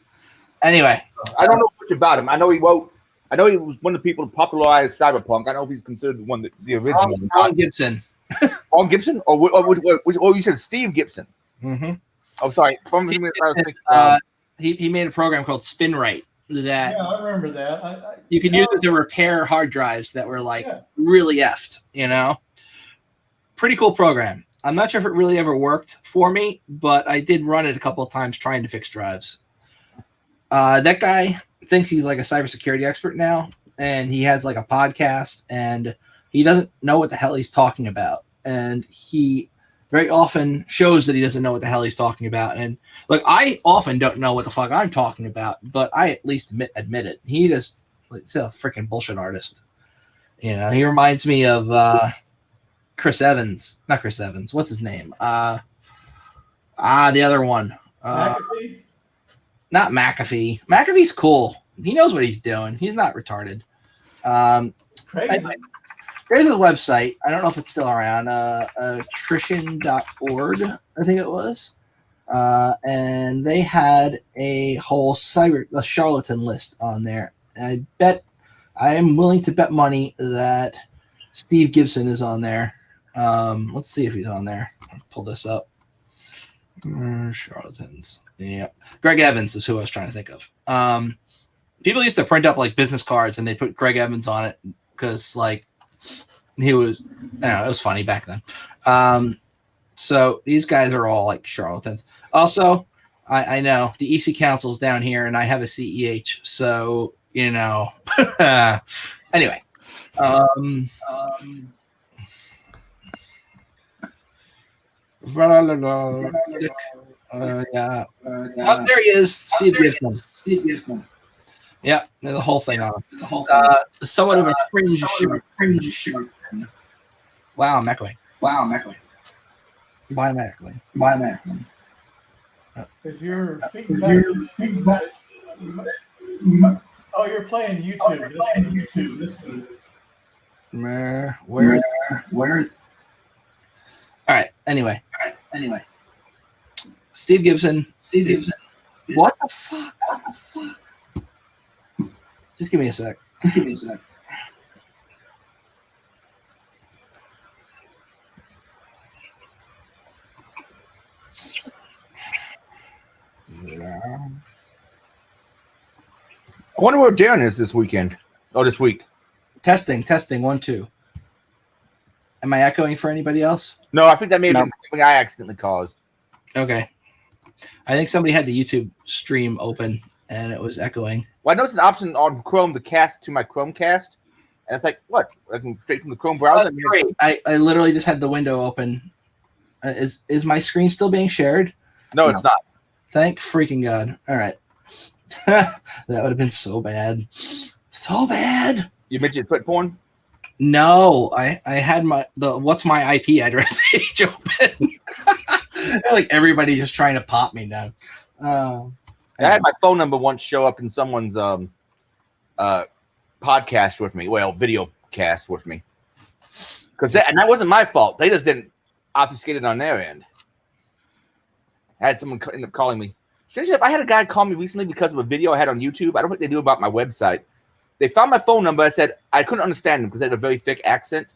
Anyway, I don't know much about him. I know he wrote. I know he was one of the people who popularized cyberpunk. I don't know if he's considered one of the original. Ron Gibson. Ron Gibson, or you said Steve Gibson. Mm-hmm. Oh, sorry. He made a program called SpinRite that I remember that. You could use it to repair hard drives that were really effed. Pretty cool program. I'm not sure if it really ever worked for me, but I did run it a couple of times trying to fix drives. That guy thinks he's like a cybersecurity expert now, and he has like a podcast, and he doesn't know what the hell he's talking about. And he very often shows that he doesn't know what the hell he's talking about. And look, I often don't know what the fuck I'm talking about, but I at least admit it. He just he's a freaking bullshit artist. He reminds me of Chris Evans. Not Chris Evans. What's his name? The other one. McAfee? Not McAfee. McAfee's cool. He knows what he's doing. He's not retarded. Crazy. There's a website. I don't know if it's still around. Attrition.org, I think it was. And they had a whole charlatan list on there. And I am willing to bet money that Steve Gibson is on there. Let's see if he's on there. I'll pull this up. Charlatans. Yeah. Greg Evans is who I was trying to think of. People used to print up like business cards and they put Greg Evans on it because he was, it was funny back then. So these guys are all like charlatans. Also, I know the EC Council's down here and I have a CEH. So, anyway. Yeah. Oh, there he is, Steve Gibson. Yeah, the whole thing on him. Somewhat of a fringe shirt. Wow, I'm echoing. Why am I echoing? If you're feedback, oh, you're playing YouTube. Where? All right. Anyway. Steve Gibson. What the fuck? Just give me a sec. I wonder where Darren is this weekend. Oh, this week. Testing. 1, 2. Am I echoing for anybody else? No, I think that may have been something I accidentally caused. Okay. I think somebody had the YouTube stream open and it was echoing. Well, I noticed an option on Chrome to cast to my Chromecast. And it's like, what? I can straight from the Chrome browser? That's great. I literally just had the window open. Is my screen still being shared? No, it's not. Thank freaking God. All right. That would have been so bad. So bad. You mentioned foot porn? No, I had what's my IP address page open. Like everybody just trying to pop me down. I had my phone number once show up in someone's podcast with me. Well, video cast with me. And that wasn't my fault. They just didn't obfuscate it on their end. I had someone end up calling me. Strangely enough, I had a guy call me recently because of a video I had on YouTube. I don't think they knew about my website. They found my phone number. I said I couldn't understand them because they had a very thick accent.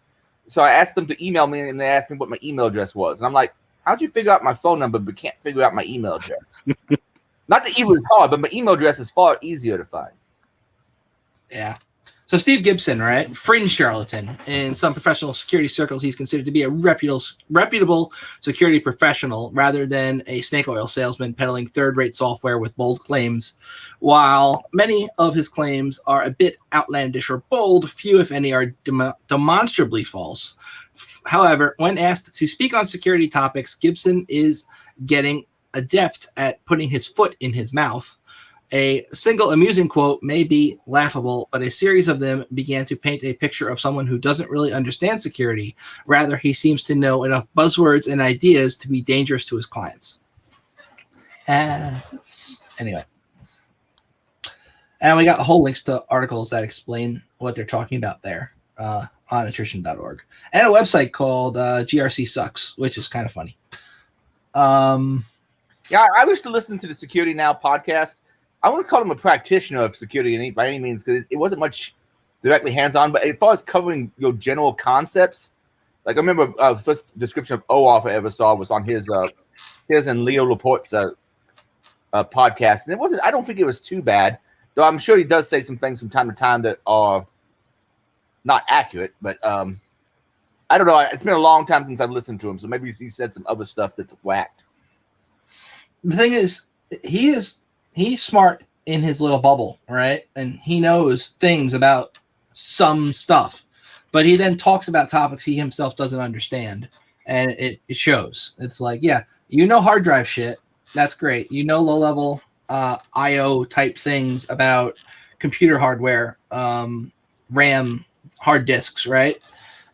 So I asked them to email me, and they asked me what my email address was. And I'm like, how'd you figure out my phone number but can't figure out my email address? Not that email is hard, but my email address is far easier to find. Yeah. So Steve Gibson, right? Fringe charlatan. In some professional security circles, he's considered to be a reputable security professional rather than a snake oil salesman peddling third-rate software with bold claims. While many of his claims are a bit outlandish or bold, few, if any, are demonstrably false. However, when asked to speak on security topics, Gibson is getting adept at putting his foot in his mouth. A single amusing quote may be laughable, but a series of them began to paint a picture of someone who doesn't really understand security. Rather, he seems to know enough buzzwords and ideas to be dangerous to his clients. Anyway. And we got whole links to articles that explain what they're talking about there on attrition.org. And a website called GRC Sucks, which is kind of funny. Yeah, I used to listen to the Security Now podcast. I wouldn't call him a practitioner of security by any means because it wasn't much directly hands-on. But as far as covering general concepts, like I remember the first description of OAuth I ever saw was on his and Leo Laporte's podcast, and it wasn't. I don't think it was too bad, though. I'm sure he does say some things from time to time that are not accurate. But I don't know. It's been a long time since I've listened to him, so maybe he said some other stuff that's whacked. The thing is, he's smart in his little bubble, right? And he knows things about some stuff, but he then talks about topics he himself doesn't understand, and it shows. It's like, yeah, hard drive shit. That's great. Low-level I/O type things about computer hardware, RAM, hard disks, right?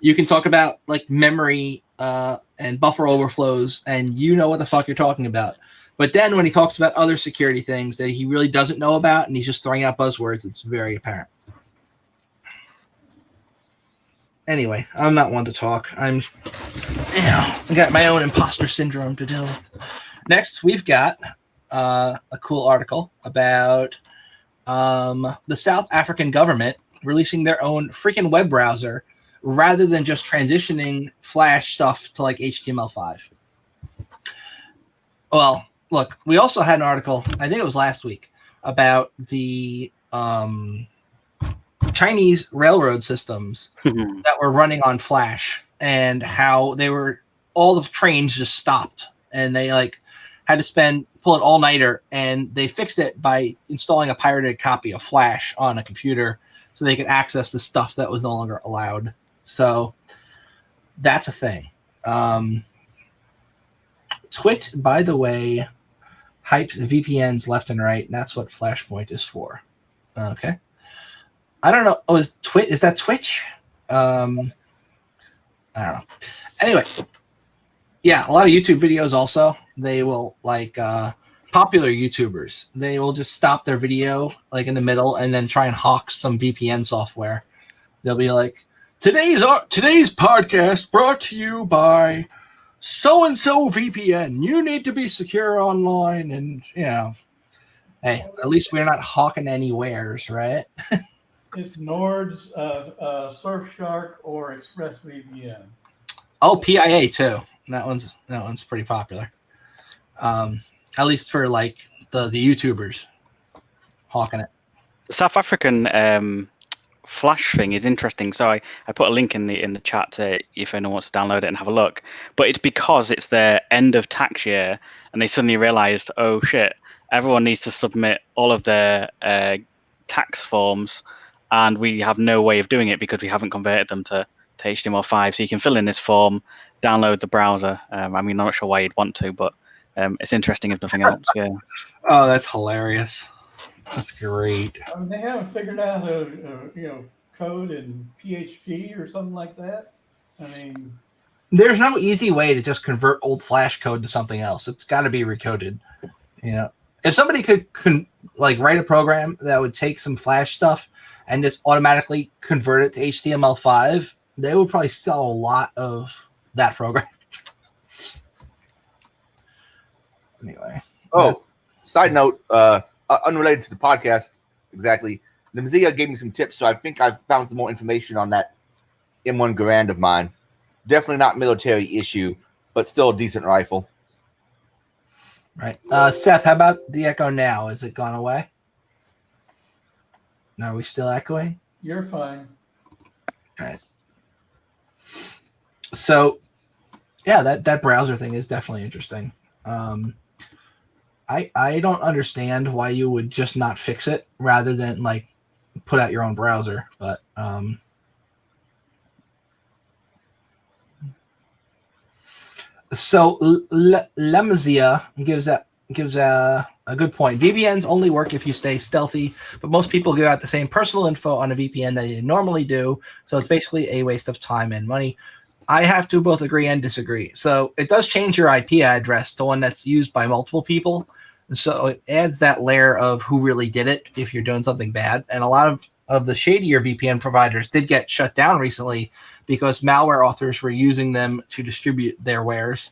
You can talk about like memory and buffer overflows, and you know what the fuck you're talking about. But then when he talks about other security things that he really doesn't know about and he's just throwing out buzzwords, it's very apparent. Anyway, I'm not one to talk. I got my own imposter syndrome to deal with. Next, we've got a cool article about the South African government releasing their own freaking web browser rather than just transitioning Flash stuff to like HTML5. Well, look, we also had an article, I think it was last week, about the Chinese railroad systems that were running on Flash and how all the trains just stopped and they like had to pull an all-nighter, and they fixed it by installing a pirated copy of Flash on a computer so they could access the stuff that was no longer allowed. So that's a thing. Twit, by the way, hypes VPNs left and right, and that's what Flashpoint is for. Okay. I don't know. Oh, is that Twitch? I don't know. Anyway, yeah, a lot of YouTube videos also, they will like popular YouTubers, they will just stop their video like in the middle and then try and hawk some VPN software. They'll be like, today's podcast brought to you by so-and-so VPN. You need to be secure online. And, hey, at least we're not hawking any wares, right? It's Nord's, Surfshark, or ExpressVPN. Oh, PIA too. That one's pretty popular. At least for like the YouTubers hawking it. The South African Flash thing is interesting. So I put a link in the chat to if anyone wants to download it and have a look. But it's because it's their end of tax year, and they suddenly realized, oh shit, everyone needs to submit all of their tax forms, and we have no way of doing it because we haven't converted them to HTML5. So you can fill in this form, download the browser. I'm not sure why you'd want to, but it's interesting if nothing else. Yeah. Oh, that's hilarious. That's great. I mean, they haven't figured out code in PHP or something like that. I mean, there's no easy way to just convert old Flash code to something else. It's got to be recoded. If somebody could write a program that would take some Flash stuff and just automatically convert it to HTML5, they would probably sell a lot of that program. Anyway. Oh, side note, unrelated to the podcast exactly, the Mozilla gave me some tips, so I think I've found some more information on that M1 Garand of mine. Definitely not military issue, but still a decent rifle. Right. Seth, how about the echo now? Is it gone away? Are we still echoing? You're fine. All right. So, yeah, that browser thing is definitely interesting. I don't understand why you would just not fix it rather than like put out your own browser, but so Lemzia gives A good point. VPNs only work if you stay stealthy, but most people give out the same personal info on a VPN that they normally do, so it's basically a waste of time and money. I have to both agree and disagree. So it does change your IP address to one that's used by multiple people, so it adds that layer of who really did it if you're doing something bad. And a lot of the shadier VPN providers did get shut down recently because malware authors were using them to distribute their wares.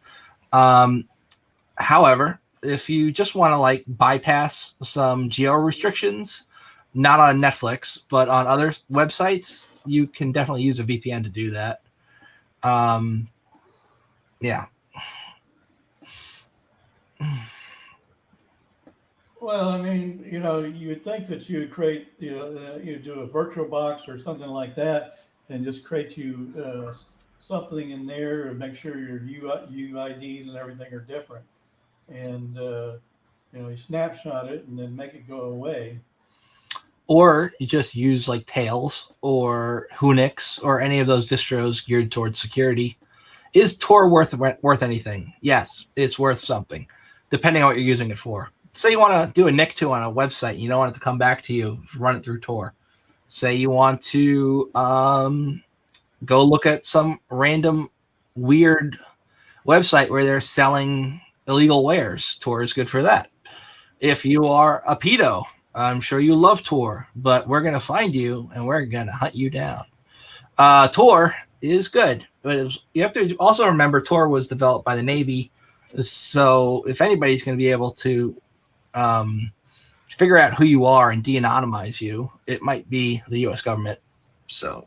However, if you just want to like bypass some geo restrictions, not on Netflix, but on other websites, you can definitely use a VPN to do that. Yeah. Well, I mean, you would think that you would create, you do a virtual box or something like that, and just create you something in there and make sure your UIDs and everything are different. And you snapshot it and then make it go away. Or you just use like Tails or Hunix or any of those distros geared towards security. Is Tor worth anything? Yes, it's worth something, depending on what you're using it for. Say you want to do a NIC2 on a website, you don't want it to come back to you, run it through Tor. Say you want to go look at some random weird website where they're selling illegal wares. Tor is good for that. If you are a pedo, I'm sure you love Tor, but we're going to find you and we're going to hunt you down. Tor is good, but you have to also remember Tor was developed by the Navy. So if anybody's going to be able to figure out who you are and de-anonymize you, it might be the U.S. government. So,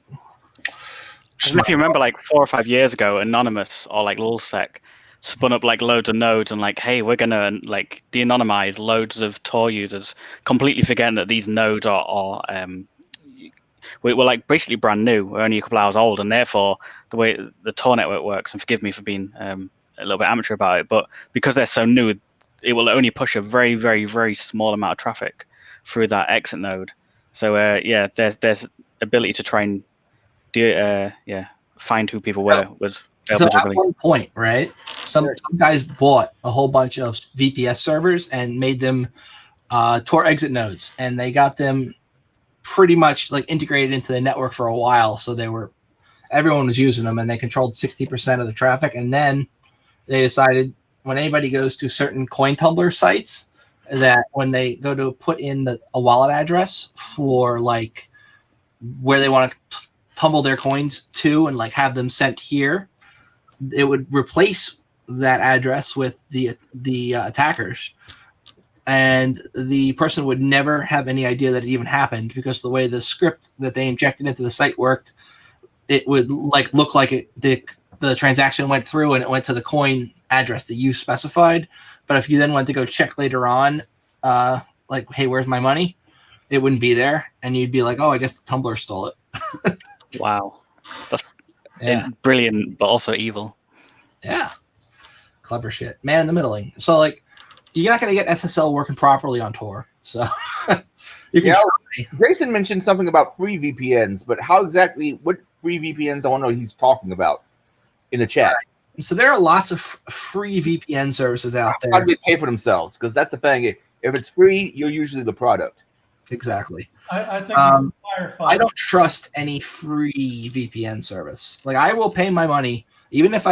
if you remember, like 4 or 5 years ago, Anonymous or like Lulzsec spun up like loads of nodes and like, hey, we're gonna like de-anonymize loads of Tor users, completely forgetting that these nodes are we're like basically brand new. We're only a couple hours old, and therefore the way the Tor network works, and forgive me for being a little bit amateur about it, but because they're so new, it will only push a very, very, very small amount of traffic through that exit node. So there's ability to try and find who people were. So at one point, right, some guys bought a whole bunch of VPS servers and made them Tor exit nodes, and they got them pretty much like integrated into the network for a while. So everyone was using them, and they controlled 60% of the traffic. And then they decided when anybody goes to certain coin tumbler sites that when they go to put in a wallet address for like where they want to tumble their coins to and like have them sent here, it would replace that address with the attackers, and the person would never have any idea that it even happened because the way the script that they injected into the site worked, it would like look like the transaction went through and it went to the coin address that you specified. But if you then went to go check later on, like, hey, where's my money? It wouldn't be there, and you'd be like, oh, I guess the Tumblr stole it. Wow. That's brilliant, but also evil. Yeah. Clever shit. Man in the middling. So, like, you're not going to get SSL working properly on Tor. So, you can try. Jason mentioned something about free VPNs, but what free VPNs I want to know he's talking about in the chat. So, there are lots of free VPN services out there. How do they pay for themselves? Because that's the thing. If it's free, you're usually the product. Exactly. I think Firefox. I don't trust any free VPN service. Like, I will pay my money, even if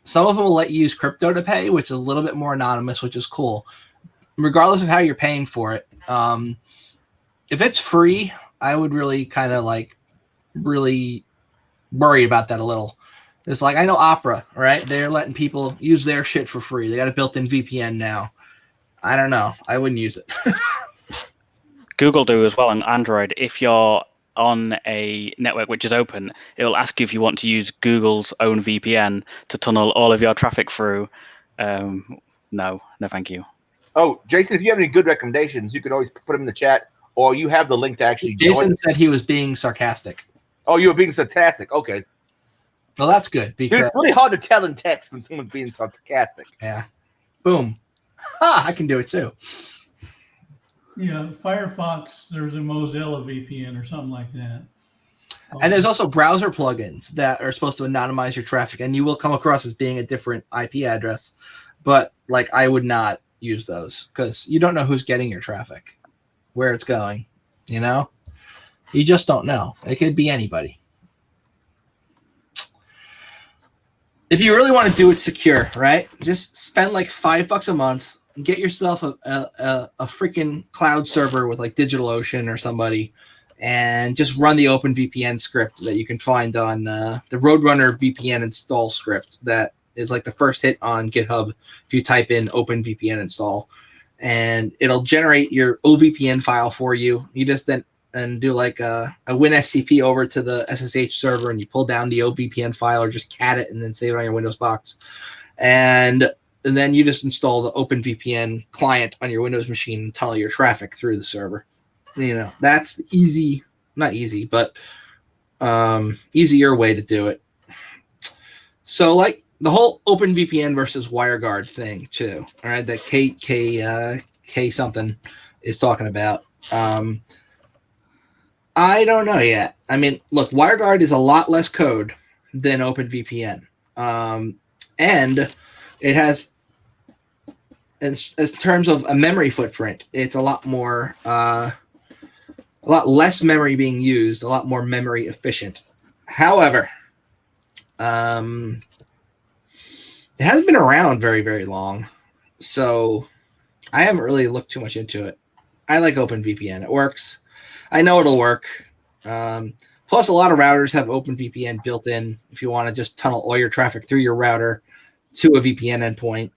some of them will let you use crypto to pay, which is a little bit more anonymous, which is cool. Regardless of how you're paying for it, if it's free, I would really kind of like really worry about that a little. It's like, I know Opera, right? They're letting people use their shit for free. They got a built-in VPN now. I don't know. I wouldn't use it. Google do as well on Android. If you're on a network which is open, it will ask you if you want to use Google's own VPN to tunnel all of your traffic through. No, thank you. Oh, Jason, if you have any good recommendations, you could always put them in the chat, or you have the link to actually Jason said he was being sarcastic. Oh, you were being sarcastic. Okay. Well, that's good. Because it's really hard to tell in text when someone's being sarcastic. Yeah. Boom. Ha! I can do it too. Yeah, Firefox, there's a Mozilla VPN or something like that. And there's also browser plugins that are supposed to anonymize your traffic, and you will come across as being a different IP address. But like, I would not use those because you don't know who's getting your traffic, where it's going. You know, you just don't know. It could be anybody. If you really want to do it secure, right? Just spend like $5 a month and get yourself a freaking cloud server with like DigitalOcean or somebody, and just run the OpenVPN script that you can find on the Roadrunner VPN install script that is like the first hit on GitHub if you type in OpenVPN install, and it'll generate your OVPN file for you. You just then do like a WinSCP over to the SSH server, and you pull down the OVPN file or just cat it and then save it on your Windows box. And then you just install the OpenVPN client on your Windows machine and tunnel your traffic through the server. You know, that's easy, not easy, but easier way to do it. So like the whole OpenVPN versus WireGuard thing too, all right, that K something is talking about. I don't know yet. I mean, look, WireGuard is a lot less code than OpenVPN. And it has, in terms of a memory footprint, it's a lot more, a lot less memory being used, a lot more memory efficient. However, it hasn't been around very, very long. So I haven't really looked too much into it. I like OpenVPN. It works. I know it'll work. Plus, a lot of routers have OpenVPN built in if you want to just tunnel all your traffic through your router to a VPN endpoint.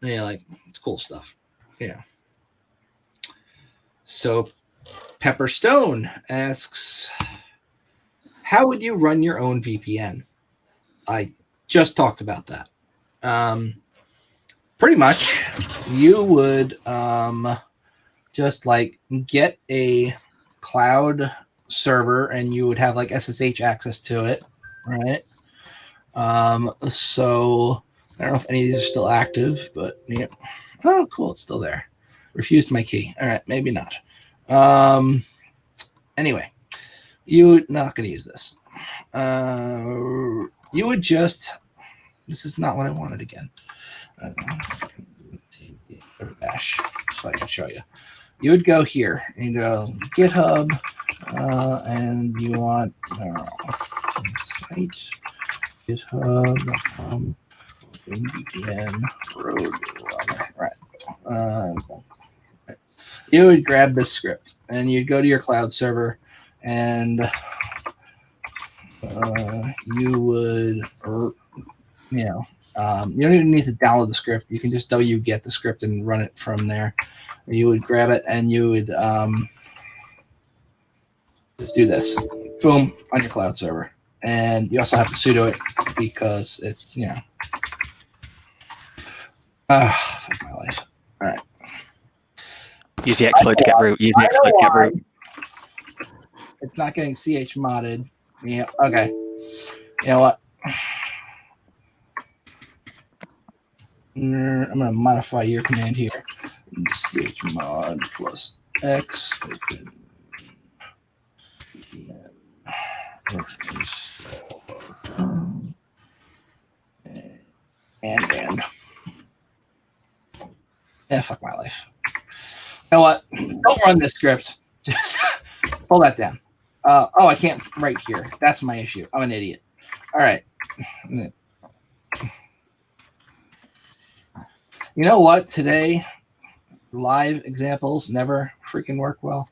You know, like, it's cool stuff. Yeah. So, Pepperstone asks, how would you run your own VPN? I just talked about that. Pretty much, you would just like get a cloud server and you would have like SSH access to it, right? So I don't know if any of these are still active, but yeah. Oh, cool, it's still there. Refused my key. All right, maybe not. Anyway, you're not going to use this. You would just. This is not what I wanted again. Bash, so I can show you. You would go here and you go GitHub, and you want site GitHub VPN Roadrunner. Right. You would grab this script and you'd go to your cloud server, and you would, you don't even need to download the script. You can just wget the script and run it from there. You would grab it and you would just do this. Boom, on your cloud server. And you also have to sudo it because it's, fuck my life. All right. Use the exploit to get root. Use the exploit to get root. It's not getting ch modded. Yeah, okay. You know what? I'm going to modify your command here. chmod plus x open and yeah, fuck my life. You know what? Don't run this script. Just pull that down. I can't right here. That's my issue. I'm an idiot. All right. You know what? Today, live examples never freaking work well.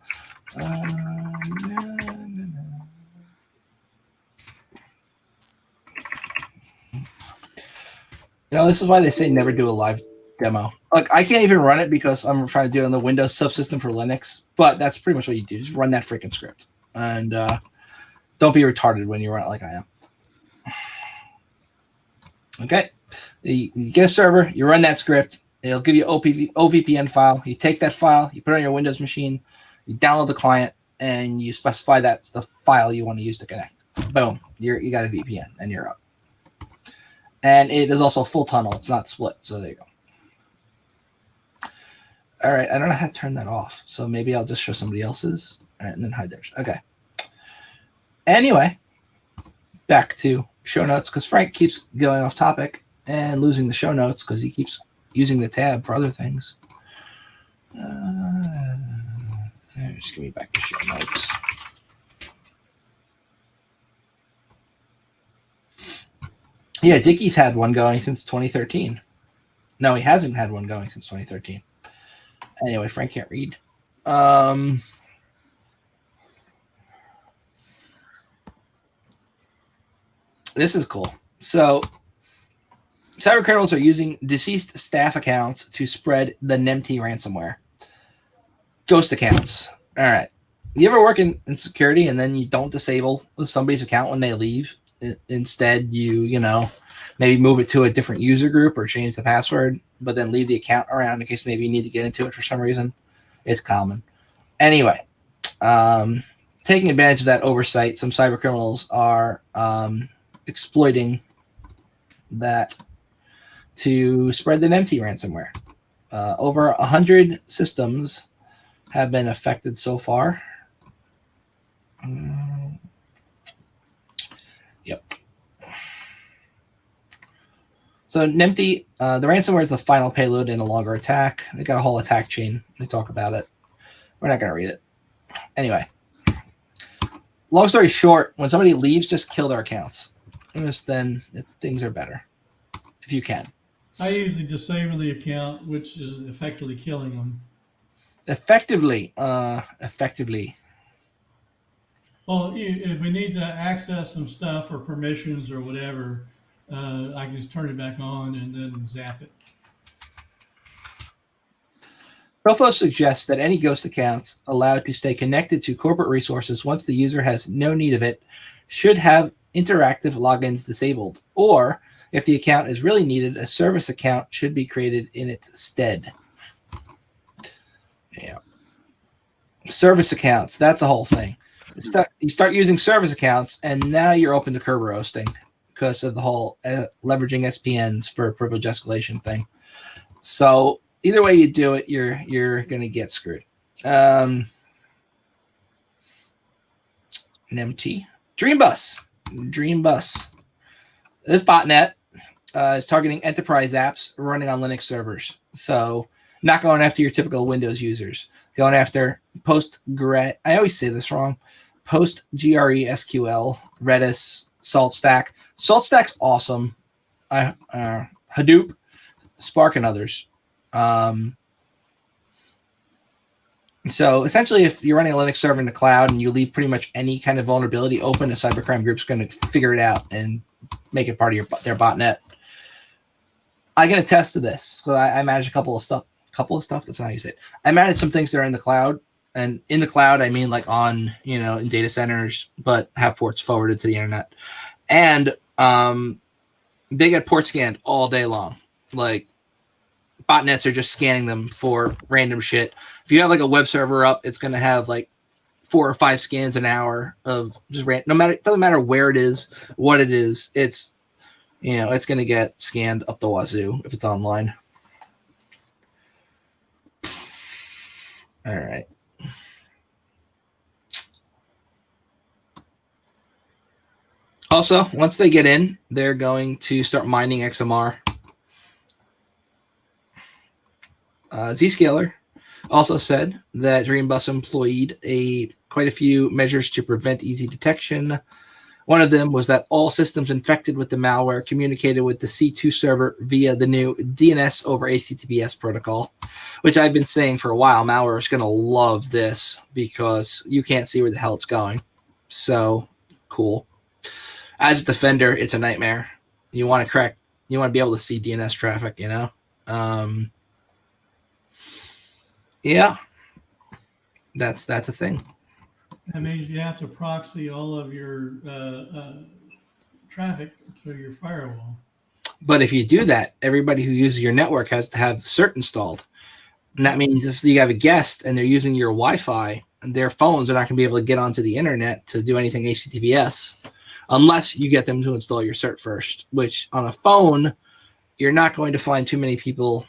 This is why they say never do a live demo. Like, I can't even run it because I'm trying to do it on the Windows subsystem for Linux, but that's pretty much what you do. Just run that freaking script. And don't be retarded when you run it like I am. Okay. You get a server, you run that script, it'll give you OVPN file. You take that file, you put it on your Windows machine, you download the client, and you specify that's the file you want to use to connect. Boom. You got a VPN, and you're up. And it is also a full tunnel. It's not split, so there you go. All right, I don't know how to turn that off, so maybe I'll just show somebody else's. All right, and then hide theirs. Okay. Anyway, back to show notes, because Frank keeps going off topic and losing the show notes because he keeps using the tab for other things. Just give me back the show notes. Yeah, Dickie's had one going since 2013. No, he hasn't had one going since 2013. Anyway, Frank can't read. This is cool. So, cybercriminals are using deceased staff accounts to spread the NEMT ransomware. Ghost accounts. All right. You ever work in security and then you don't disable somebody's account when they leave? Instead, you maybe move it to a different user group or change the password, but then leave the account around in case maybe you need to get into it for some reason. It's common. Anyway, taking advantage of that oversight, some cybercriminals are exploiting that to spread the NEMT ransomware. Over 100 systems have been affected so far. Yep. So NEMT, the ransomware is the final payload in a longer attack. They got a whole attack chain. We talk about it. We're not going to read it. Anyway, long story short, when somebody leaves, just kill their accounts. Then things are better, if you can. I usually disable the account, which is effectively killing them. Effectively. Well, if we need to access some stuff or permissions or whatever, I can just turn it back on and then zap it. Profo suggests that any ghost accounts allowed to stay connected to corporate resources once the user has no need of it should have interactive logins disabled, or if the account is really needed, a service account should be created in its stead. Yeah. Service accounts, that's a whole thing. You start using service accounts, and now you're open to curb roasting because of the whole leveraging SPNs for privilege escalation thing. So either way you do it, you're going to get screwed. NEMT. Dreambus. This botnet is targeting enterprise apps running on Linux servers. So not going after your typical Windows users. Going after I always say this wrong. PostgreSQL, Redis, SaltStack. SaltStack's awesome. Hadoop, Spark, and others. So essentially, if you're running a Linux server in the cloud and you leave pretty much any kind of vulnerability open, a cybercrime group's going to figure it out and make it part of their botnet. I can attest to this. So I manage a couple of stuff. That's not how you say it. I manage some things that are in the cloud, and in the cloud, I mean like on in data centers, but have ports forwarded to the internet, and they get port scanned all day long. Like botnets are just scanning them for random shit. If you have like a web server up, it's going to have like 4 or 5 scans an hour of just doesn't matter where it is, what it is. It's it's going to get scanned up the wazoo if it's online. All right. Also, once they get in, they're going to start mining XMR. Zscaler also said that Dreambus employed quite a few measures to prevent easy detection. One of them was that all systems infected with the malware communicated with the C2 server via the new DNS over HTTPS protocol, which I've been saying for a while. Malware is going to love this because you can't see where the hell it's going. So cool. As a defender, it's a nightmare. You want to be able to see DNS traffic, Yeah, that's a thing. That means you have to proxy all of your traffic through your firewall. But if you do that, everybody who uses your network has to have cert installed. And that means if you have a guest and they're using your Wi-Fi, their phones are not going to be able to get onto the internet to do anything HTTPS unless you get them to install your cert first, which on a phone, you're not going to find too many people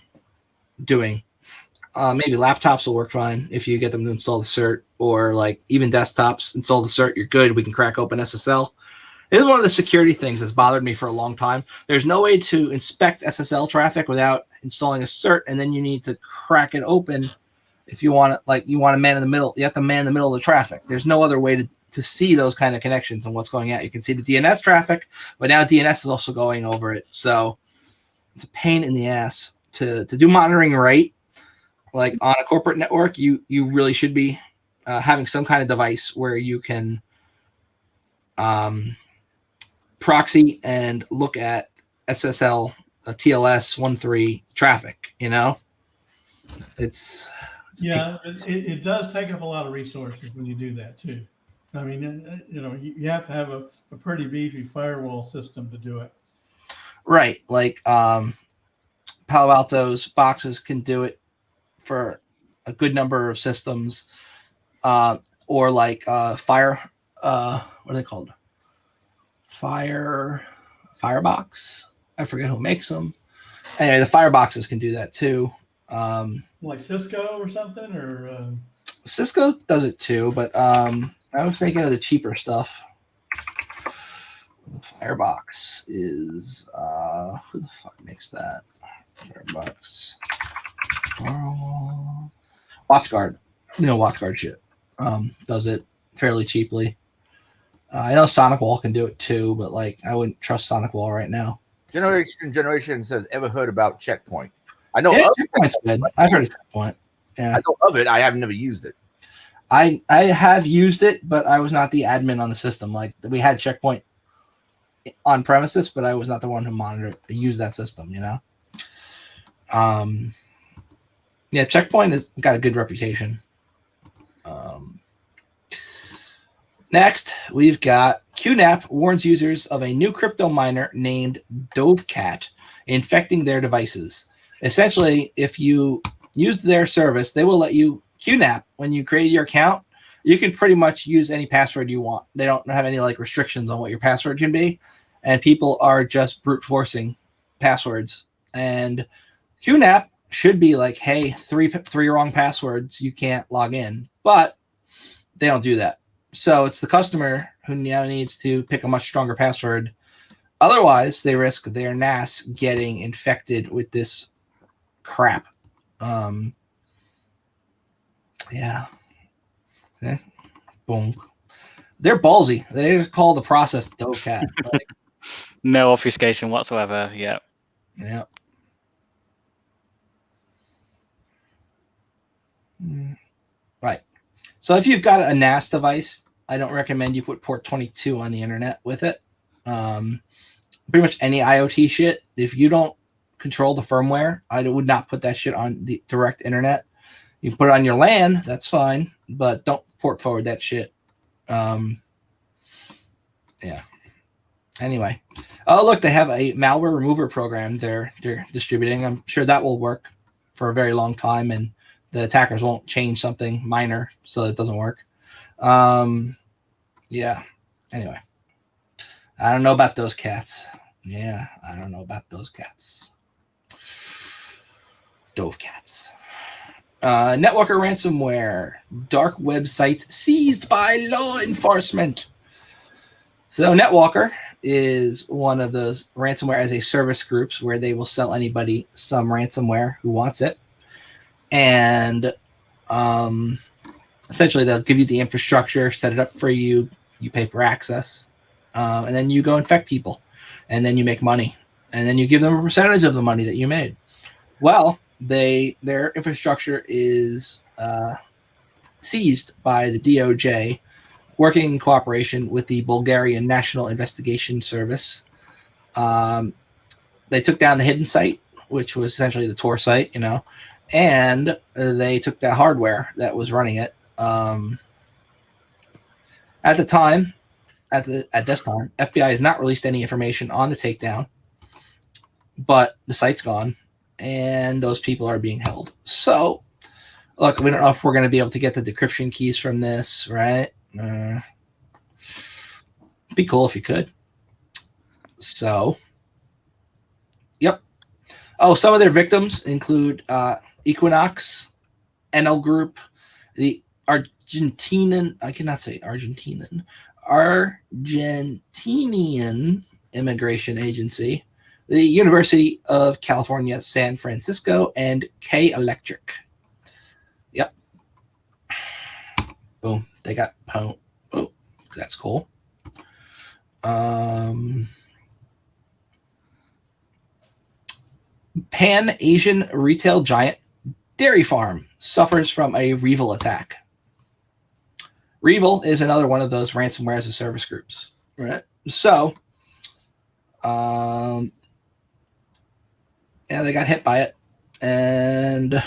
doing. Maybe laptops will work fine if you get them to install the cert, or like even desktops install the cert. You're good. We can crack open SSL. It is one of the security things that's bothered me for a long time. There's no way to inspect SSL traffic without installing a cert, and then you need to crack it open if you want it. Like you want to man in the middle. You have to man the middle of the traffic. There's no other way to see those kind of connections and what's going out. You can see the DNS traffic, but now DNS is also going over it. So it's a pain in the ass to do monitoring right. Like on a corporate network, you really should be having some kind of device where you can proxy and look at SSL, TLS 1.3 traffic. You know, it's yeah, it does take up a lot of resources when you do that too. I mean, you know, you have to have a pretty beefy firewall system to do it. Right. Like Palo Alto's boxes can do it for a good number of systems, or like what are they called? Firebox. I forget who makes them. Anyway, the fireboxes can do that too. Like Cisco or something, or Cisco does it too, but I was thinking of the cheaper stuff. Firebox is who the fuck makes that? Firebox. WatchGuard. You know, WatchGuard shit. Does it fairly cheaply. I know Sonicwall can do it too, but like I wouldn't trust Sonicwall right now. Generation says, ever heard about Checkpoint? I know Checkpoint's good. I've heard of Checkpoint. Yeah. I know of it. I have never used it. I have used it, but I was not the admin on the system. Like we had Checkpoint on premises, but I was not the one who monitored used that system, you know. Yeah, Checkpoint has got a good reputation. Next, we've got QNAP warns users of a new crypto miner named Dovecat infecting their devices. Essentially, if you use their service, they will let you QNAP when you create your account. You can pretty much use any password you want. They don't have any like restrictions on what your password can be, and people are just brute forcing passwords. And QNAP should be like, hey, three wrong passwords, you can't log in, but they don't do that. So it's the customer who now needs to pick a much stronger password. Otherwise, they risk their NAS getting infected with this crap. Yeah. Okay. Boom. They're ballsy. They just call the process Dovecat. Like, No obfuscation whatsoever. Yeah. yeah. Right. So if you've got a NAS device, I don't recommend you put port 22 on the internet with it. Pretty much any IoT shit, if you don't control the firmware, I would not put that shit on the direct internet. You can put it on your LAN, that's fine, but don't port forward that shit. Yeah. Anyway. Oh, look, they have a malware remover program they're distributing. I'm sure that will work for a very long time, and the attackers won't change something minor so it doesn't work. Yeah. Anyway. I don't know about those cats. Yeah, I don't know about those cats. Dovecats. Networker ransomware. Dark websites seized by law enforcement. So Netwalker is one of those ransomware as a service groups where they will sell anybody some ransomware who wants it. And essentially they'll give you the infrastructure, set it up for you, you pay for access, and then you go infect people, and then you make money, and then you give them a percentage of the money that you made. Well, their infrastructure is seized by the DOJ, working in cooperation with the Bulgarian National Investigation Service. They took down the hidden site, which was essentially the Tor site, you know, and they took the hardware that was running it. At this time, FBI has not released any information on the takedown, but the site's gone, and those people are being held. So, look, we don't know if we're going to be able to get the decryption keys from this, right? Be cool if you could. So, yep. Oh, some of their victims include Equinox, NL Group, the Argentinian, I cannot say Argentinian, Argentinian immigration agency, the University of California, San Francisco, and K Electric. Yep. Boom. They got oh, that's cool. Pan-Asian retail giant Dairy Farm suffers from a Revil attack. Revil is another one of those ransomware as a service groups, right? So, yeah, they got hit by it, and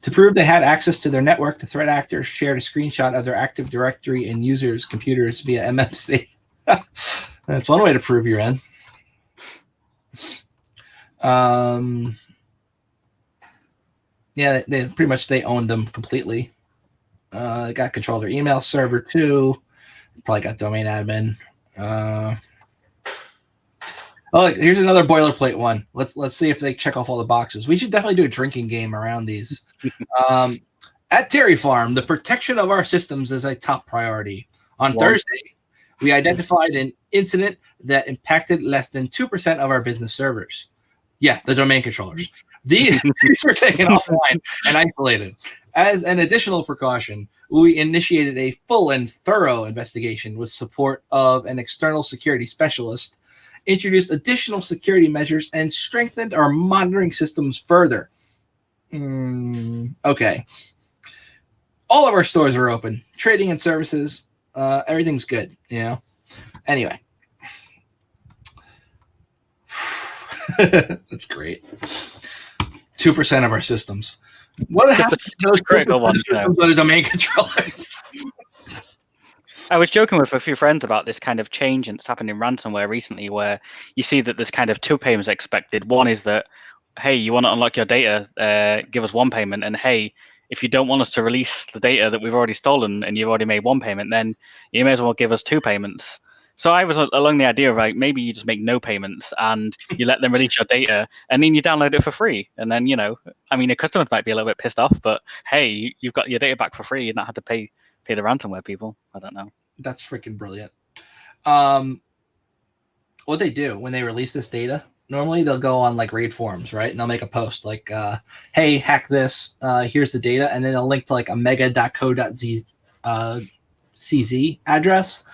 to prove they had access to their network, the threat actors shared a screenshot of their Active Directory and users' computers via MMC. That's one way to prove you're in. Yeah, they pretty much they owned them completely. They got control of their email server too. Probably got domain admin. Oh, here's another boilerplate one. Let's see if they check off all the boxes. We should definitely do a drinking game around these. At Dairy Farm, the protection of our systems is a top priority. On Thursday, we identified an incident that impacted less than 2% of our business servers. Yeah, the domain controllers. These were taken offline and isolated. As an additional precaution, we initiated a full and thorough investigation with support of an external security specialist, introduced additional security measures, and strengthened our monitoring systems further. Okay. All of our stores are open. Trading and services, everything's good, you know? Anyway. That's great. 2% of our systems. What happened to those critical ones systems that are domain controllers? I was joking with a few friends about this kind of change that's happened in ransomware recently, where you see that there's kind of two payments expected. One is that, hey, you want to unlock your data, give us one payment, and hey, if you don't want us to release the data that we've already stolen and you've already made one payment, then you may as well give us two payments. So I was along the idea of like, maybe you just make no payments and you let them release your data and then you download it for free. And then, you know, I mean, the customers might be a little bit pissed off, but hey, you've got your data back for free and not had to pay the ransomware people. I don't know. That's freaking brilliant. What they do when they release this data, normally they'll go on like raid forums, right? And they'll make a post like, hey, hack this, here's the data. And then they'll link to like a mega.co.cz address.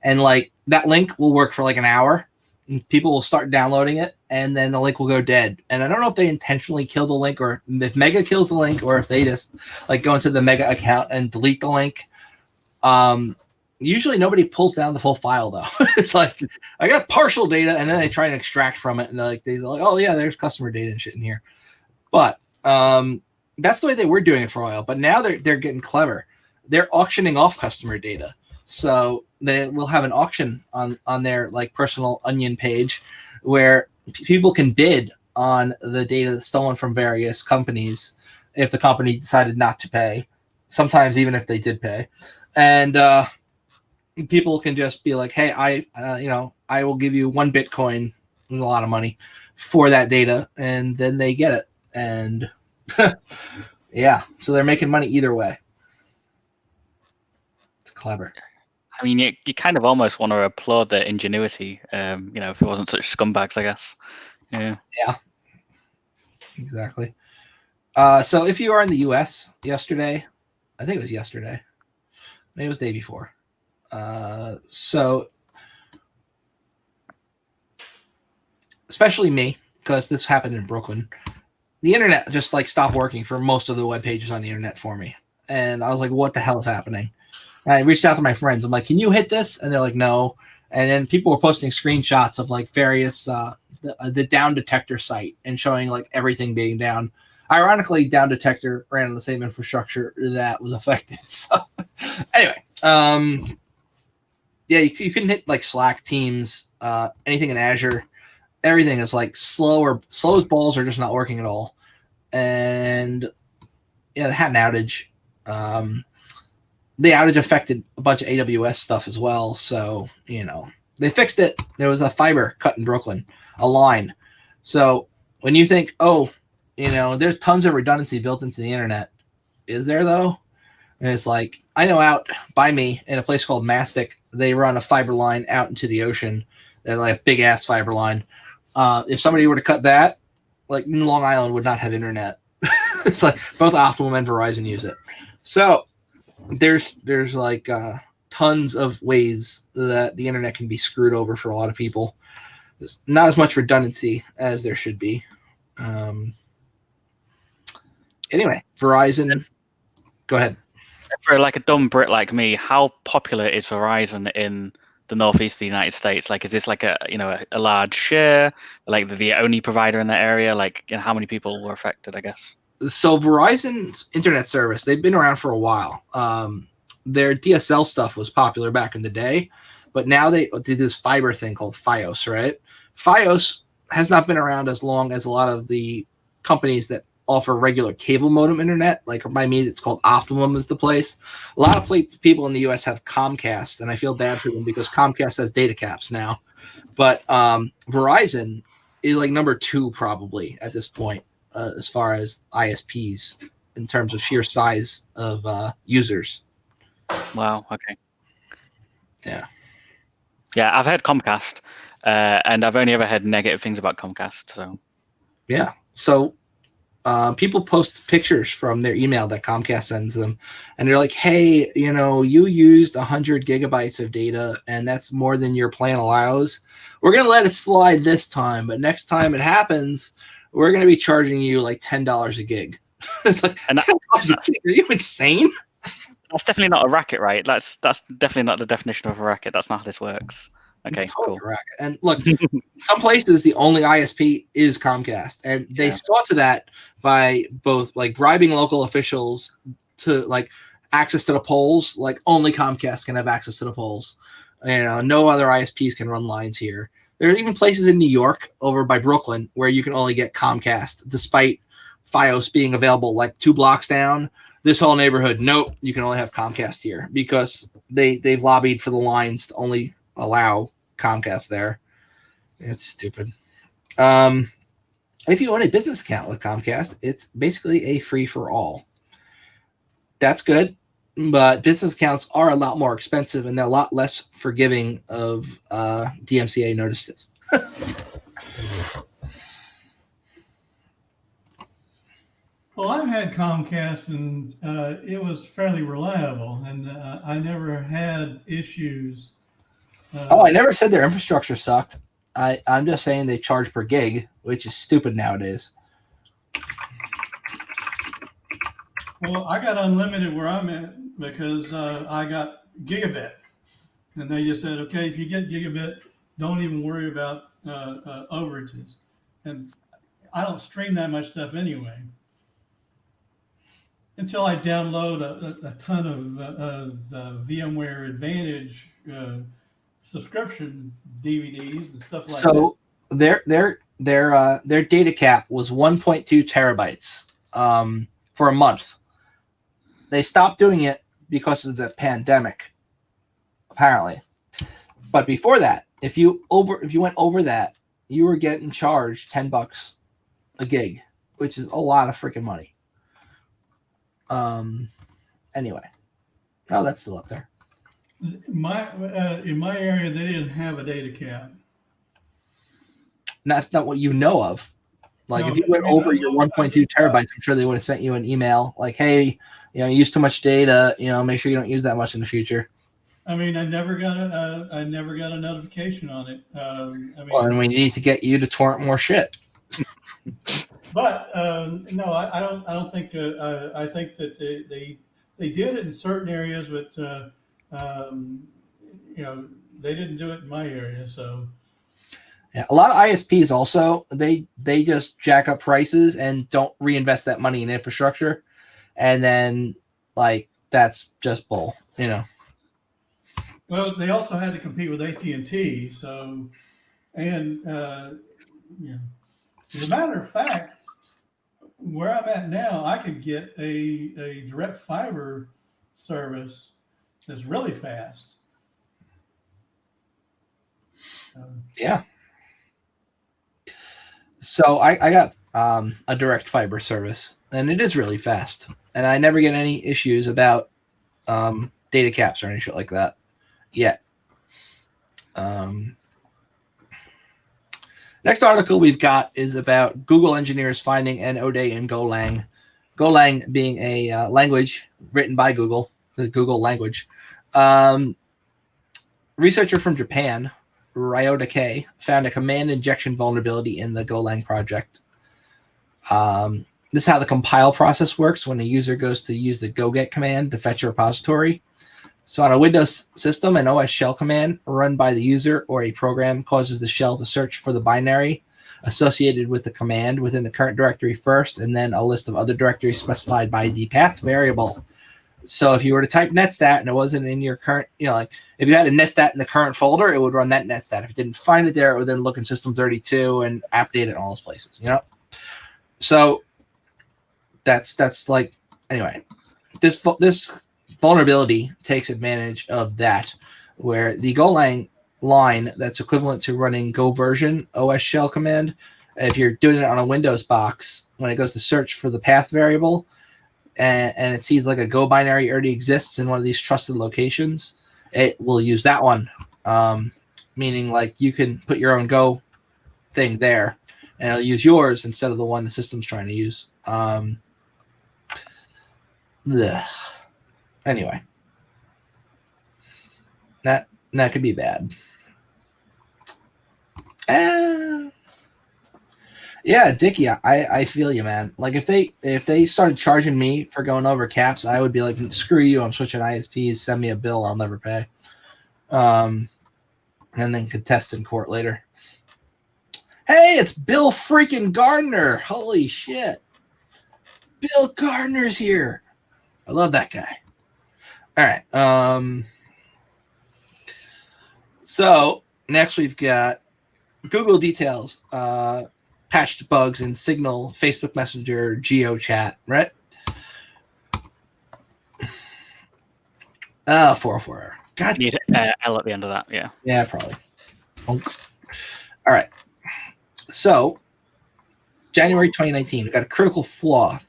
And like that link will work for like an hour and people will start downloading it and then the link will go dead. And I don't know if they intentionally kill the link or if Mega kills the link or if they just like go into the Mega account and delete the link. Usually nobody pulls down the full file though. It's like I got partial data and then they try and extract from it and they're like, oh yeah, there's customer data and shit in here. But that's the way they were doing it for a while. But now they're getting clever. They're auctioning off customer data. So they will have an auction on their like personal Onion page where people can bid on the data that's stolen from various companies if the company decided not to pay, sometimes even if they did pay. And people can just be like, hey, I will give you 1 Bitcoin, a lot of money, for that data, and then they get it. And yeah, so they're making money either way. It's clever. I mean, you kind of almost want to applaud their ingenuity, if it wasn't such scumbags, I guess. Yeah. Yeah. Exactly. So if you are in the US yesterday, I think it was yesterday, maybe it was the day before. So especially me, because this happened in Brooklyn, the internet just like stopped working for most of the web pages on the internet for me. And I was like, what the hell is happening? And I reached out to my friends. I'm like, can you hit this? And they're like, no. And then people were posting screenshots of like various, the Down Detector site and showing like everything being down. Ironically, Down Detector ran on the same infrastructure that was affected. So anyway, yeah, you couldn't hit like Slack, Teams, anything in Azure. Everything is like slow as balls are just not working at all. And yeah, they had an outage. The outage affected a bunch of AWS stuff as well. So, they fixed it. There was a fiber cut in Brooklyn, a line. So when you think, there's tons of redundancy built into the internet. Is there though? And it's like, I know out by me in a place called Mastic, they run a fiber line out into the ocean. They're like a big ass fiber line. If somebody were to cut that, like Long Island would not have internet. It's like both Optimum and Verizon use it. So there's like tons of ways that the internet can be screwed over for a lot of people. There's not as much redundancy as there should be. Anyway, Verizon, go ahead. For like a dumb Brit like me, how popular is Verizon in the northeast of the United States? Like, is this like a large share? Like the only provider in that area? Like, how many people were affected? I guess. So Verizon's internet service, they've been around for a while. Their DSL stuff was popular back in the day, but now they did this fiber thing called Fios, right? Fios has not been around as long as a lot of the companies that offer regular cable modem internet. Like by me, it's called Optimum is the place. A lot of people in the US have Comcast, and I feel bad for them because Comcast has data caps now. But Verizon is like number 2 probably at this point as far as ISPs in terms of sheer size of users. Wow. Okay. Yeah. Yeah, I've heard Comcast, and I've only ever heard negative things about Comcast. So. Yeah. So. People post pictures from their email that Comcast sends them, and they're like, hey, you used 100 gigabytes of data, and that's more than your plan allows. We're going to let it slide this time, but next time it happens, we're going to be charging you like $10 a gig. It's like, $10 a gig? Are you insane? That's definitely not a racket, right? That's definitely not the definition of a racket. That's not how this works. Okay, Totally cool. Racket. And look, some places the only ISP is Comcast, and they saw to that by both like bribing local officials to like access to the polls. Like only Comcast can have access to the polls. No other ISPs can run lines here. There are even places in New York over by Brooklyn where you can only get Comcast, despite Fios being available like 2 blocks down. This whole neighborhood, nope, you can only have Comcast here because they've lobbied for the lines to only allow Comcast there. It's stupid. If you own a business account with Comcast, it's basically a free for all. That's good, but business accounts are a lot more expensive and they're a lot less forgiving of DMCA notices. Well, I've had Comcast, and it was fairly reliable, and I never had issues. I never said their infrastructure sucked. I'm just saying they charge per gig, which is stupid nowadays. Well, I got unlimited where I'm at because I got gigabit. And they just said, okay, if you get gigabit, don't even worry about overages. And I don't stream that much stuff anyway. Until I download a ton of VMware Advantage subscription DVDs and stuff like that. So their data cap was 1.2 terabytes for a month. They stopped doing it because of the pandemic, apparently. But before that, if you went over that, you were getting charged $10 a gig, which is a lot of freaking money. Anyway, that's still up there. In my area, they didn't have a data cap. That's not what you know of. Like, No, if you went over your 1.2 terabytes, I'm sure they would have sent you an email like, hey, you use too much data, make sure you don't use that much in the future. I mean, I never got a notification on it. Well, and we need to get you to torrent more shit. But no, I don't think. I think that they did it in certain areas, but they didn't do it in my area. So yeah, a lot of ISPs also they just jack up prices and don't reinvest that money in infrastructure, and then like that's just bull, Well, they also had to compete with AT&T. So, and as a matter of fact, where I'm at now, I could get a direct fiber service that's really fast. Yeah. So I got a direct fiber service, and it is really fast, and I never get any issues about data caps or any shit like that yet. Next article we've got is about Google engineers finding an ode in Golang. Golang being a language written by Google, the Google language. Researcher from Japan, Ryota K, found a command injection vulnerability in the Golang project. This is how the compile process works when a user goes to use the goget command to fetch a repository. So on a Windows system, an OS shell command run by the user or a program causes the shell to search for the binary associated with the command within the current directory first, and then a list of other directories specified by the path variable. So if you were to type netstat and it wasn't in your current, like if you had a netstat in the current folder, it would run that netstat. If it didn't find it there, it would then look in system32 and update it in all those places, So that's like, anyway, this vulnerability takes advantage of that, where the Golang line that's equivalent to running Go version OS shell command, if you're doing it on a Windows box, when it goes to search for the path variable and it sees like a Go binary already exists in one of these trusted locations, it will use that one, meaning like you can put your own Go thing there and it'll use yours instead of the one the system's trying to use. Anyway, that could be bad. Yeah, Dickie, I feel you, man. Like if they started charging me for going over caps, I would be like, screw you, I'm switching ISPs, send me a bill I'll never pay. And then contest in court later. Hey, it's Bill freaking Gardner. Holy shit. Bill Gardner's here. I love that guy. All right. So next we've got Google details, patched bugs in Signal, Facebook Messenger, GeoChat, right? 404 error. God. You need L at the end of that, yeah. Yeah, probably. All right. So January 2019, we got a critical flaw.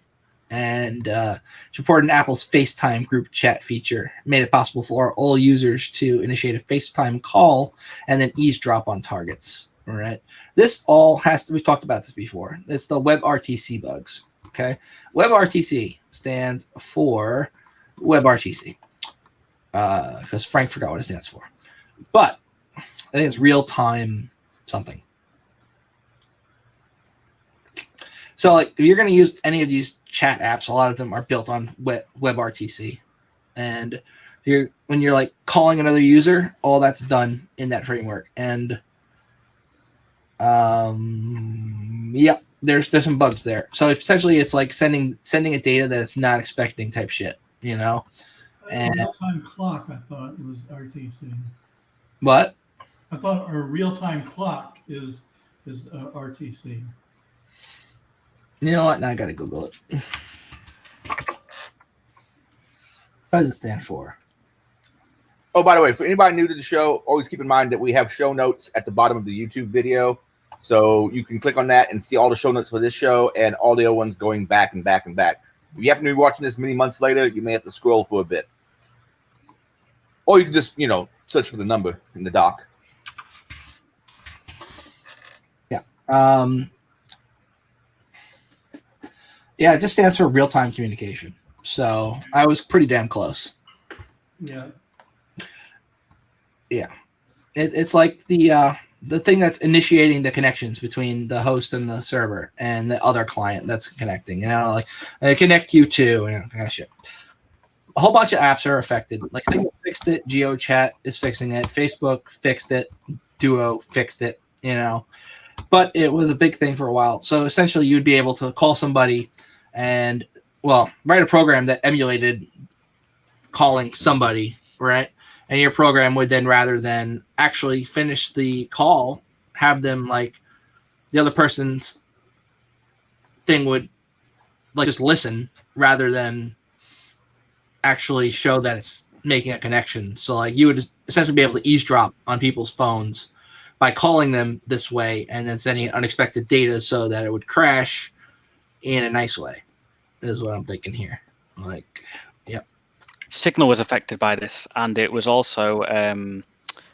And it's reported in Apple's FaceTime group chat feature made it possible for all users to initiate a FaceTime call and then eavesdrop on targets. All right. This all has to, we've talked about this before. It's the WebRTC bugs. Okay. WebRTC stands for WebRTC because Frank forgot what it stands for. But I think it's real time something. So, like, if you're going to use any of these chat apps, a lot of them are built on WebRTC, and when you're like calling another user, all that's done in that framework. And yeah, there's some bugs there. So essentially, it's like sending a data that it's not expecting type shit, And real-time clock, I thought it was RTC. What? I thought our real-time clock is RTC. You know what? Now I got to Google it. What does it stand for? Oh, by the way, for anybody new to the show, always keep in mind that we have show notes at the bottom of the YouTube video. So you can click on that and see all the show notes for this show and all the other ones going back and back and back. If you happen to be watching this many months later, you may have to scroll for a bit. Or you can just, search for the number in the doc. Yeah. Yeah, it just stands for real-time communication. So I was pretty damn close. Yeah. Yeah. It's like the thing that's initiating the connections between the host and the server and the other client that's connecting. Like connect you to, kind of shit. A whole bunch of apps are affected. Like Signal fixed it, GeoChat is fixing it, Facebook fixed it, Duo fixed it, But it was a big thing for a while. So essentially you'd be able to call somebody and, write a program that emulated calling somebody, right? And your program would then, rather than actually finish the call, have them like the other person's thing would like just listen rather than actually show that it's making a connection. So like you would essentially be able to eavesdrop on people's phones by calling them this way and then sending unexpected data so that it would crash in a nice way, is what I'm thinking here. Like, yep. Signal was affected by this, and it was also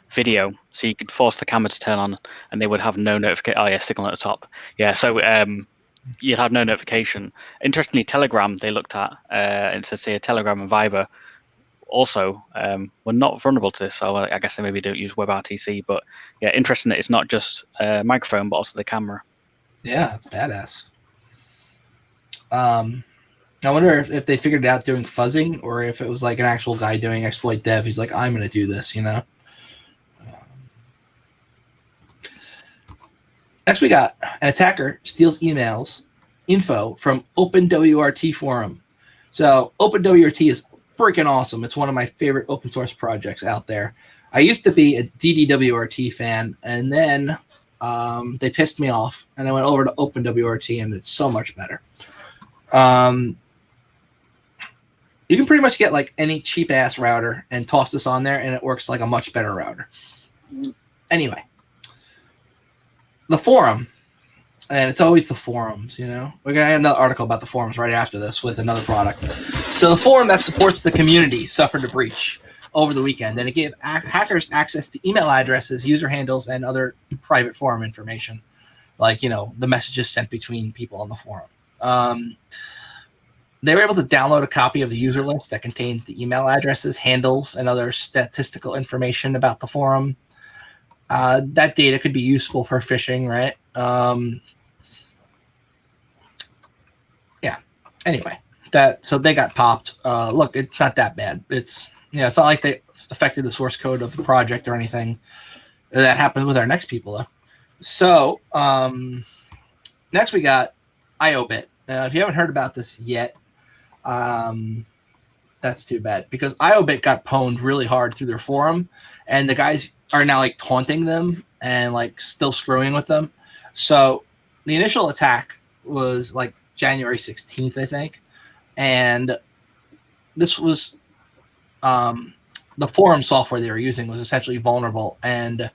video. So you could force the camera to turn on, and they would have no notification. Oh yeah, Signal at the top. Yeah, so you'd have no notification. Interestingly, Telegram they looked at, and said say Telegram and Viber also were not vulnerable to this. So I guess they maybe don't use WebRTC, but yeah, interesting that it's not just microphone, but also the camera. Yeah, that's badass. I wonder if they figured it out doing fuzzing, or if it was like an actual guy doing exploit dev. He's like, I'm going to do this, you know? Next, we got an attacker steals emails info from OpenWRT forum. So OpenWRT is freaking awesome. It's one of my favorite open source projects out there. I used to be a DDWRT fan, and then they pissed me off, and I went over to OpenWRT, and it's so much better. You can pretty much get like any cheap ass router and toss this on there, and it works like a much better router. Anyway, the forum, and it's always the forums, you know. We're gonna have another article about the forums right after this with another product. So the forum that supports the community suffered a breach over the weekend, and it gave hackers access to email addresses, user handles, and other private forum information, like, you know, the messages sent between people on the forum. They were able to download a copy of the user list that contains the email addresses, handles, and other statistical information about the forum. That data could be useful for phishing, right? Yeah. Anyway, so they got popped. Look, it's not that bad. It's not like they affected the source code of the project or anything. That happened with our next people, though. So next we got IOBit. If you haven't heard about this yet, that's too bad, because IOBit got pwned really hard through their forum, and the guys are now like taunting them and like still screwing with them. So the initial attack was like January 16th, I think, and this was the forum software they were using was essentially vulnerable, and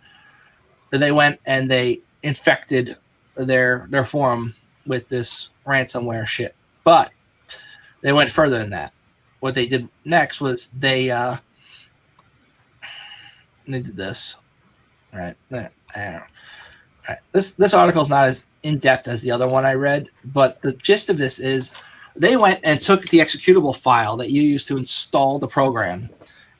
they went and they infected their forum with this ransomware shit. But they went further than that. What they did next was they did this. All right. This article is not as in-depth as the other one I read, but the gist of this is they went and took the executable file that you used to install the program,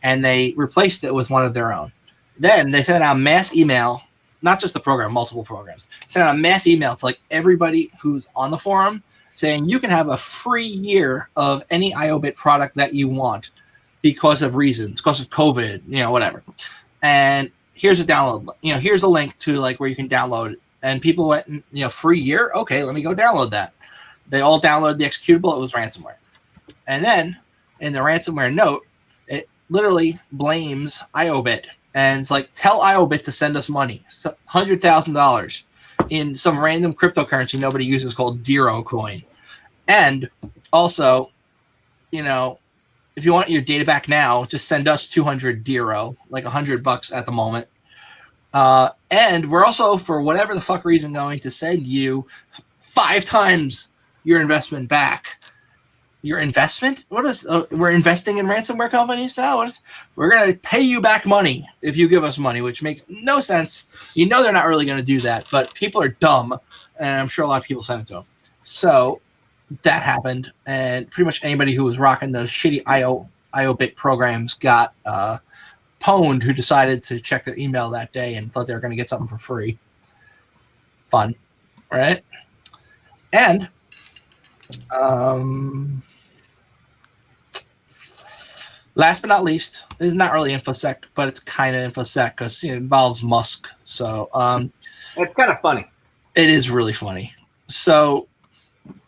and they replaced it with one of their own. Then they sent out a mass email, not just the program, multiple programs, sent out a mass email to like everybody who's on the forum, saying you can have a free year of any IOBit product that you want because of reasons, because of COVID, you know, whatever. And here's a download, you know, here's a link to like where you can download it. And people went, you know, free year. Okay, let me go download that. They all downloaded the executable. It was ransomware. And then in the ransomware note, it literally blames IOBit. And it's like, tell IOBit to send us money, $100,000 in some random cryptocurrency nobody uses called Dero coin. And also, you know, if you want your data back now, just send us 200 Dero, like $100 at the moment. And we're also, for whatever the fuck reason, going to send you 5 times your investment back. Your investment? What is? We're investing in ransomware companies now? We're going to pay you back money if you give us money, which makes no sense. You know they're not really going to do that, but people are dumb, and I'm sure a lot of people sent it to them. So that happened, and pretty much anybody who was rocking those shitty IOBit programs got pwned, who decided to check their email that day and thought they were going to get something for free. Fun, right? And last but not least, this is not really InfoSec, but it's kind of InfoSec because it involves Musk. So it's kind of funny. It is really funny. So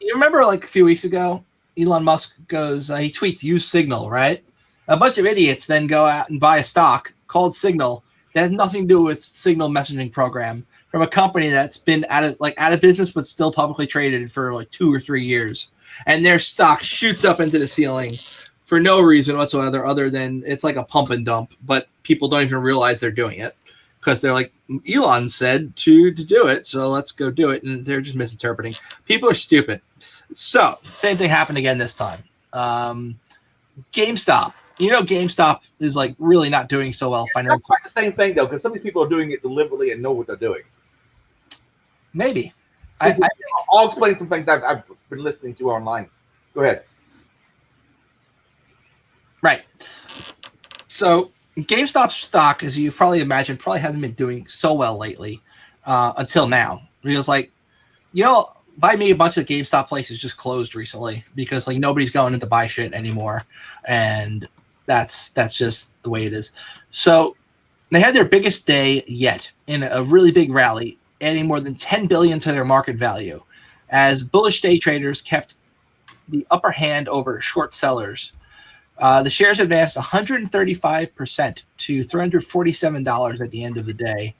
you remember like a few weeks ago, Elon Musk goes, he tweets, use Signal, right? A bunch of idiots then go out and buy a stock called Signal that has nothing to do with Signal messaging program from a company that's been out of business but still publicly traded for like 2 or 3 years, and their stock shoots up into the ceiling for no reason whatsoever other than it's like a pump and dump, but people don't even realize they're doing it because they're like, Elon said to do it, so let's go do it, and they're just misinterpreting. People are stupid. So same thing happened again this time. GameStop GameStop is like really not doing so well It's financially. not quite the same thing though, because some of these people are doing it deliberately and know what they're doing. Maybe. I'll explain some things I've been listening to online. Go ahead. Right. So GameStop stock, as you probably imagine, probably hasn't been doing so well lately until now. Because buy me a bunch of GameStop places just closed recently because like nobody's going in to buy shit anymore, and that's just the way it is. So they had their biggest day yet in a really big rally, adding more than 10 billion to their market value, as bullish day traders kept the upper hand over short sellers. The shares advanced 135% to $347 at the end of the day.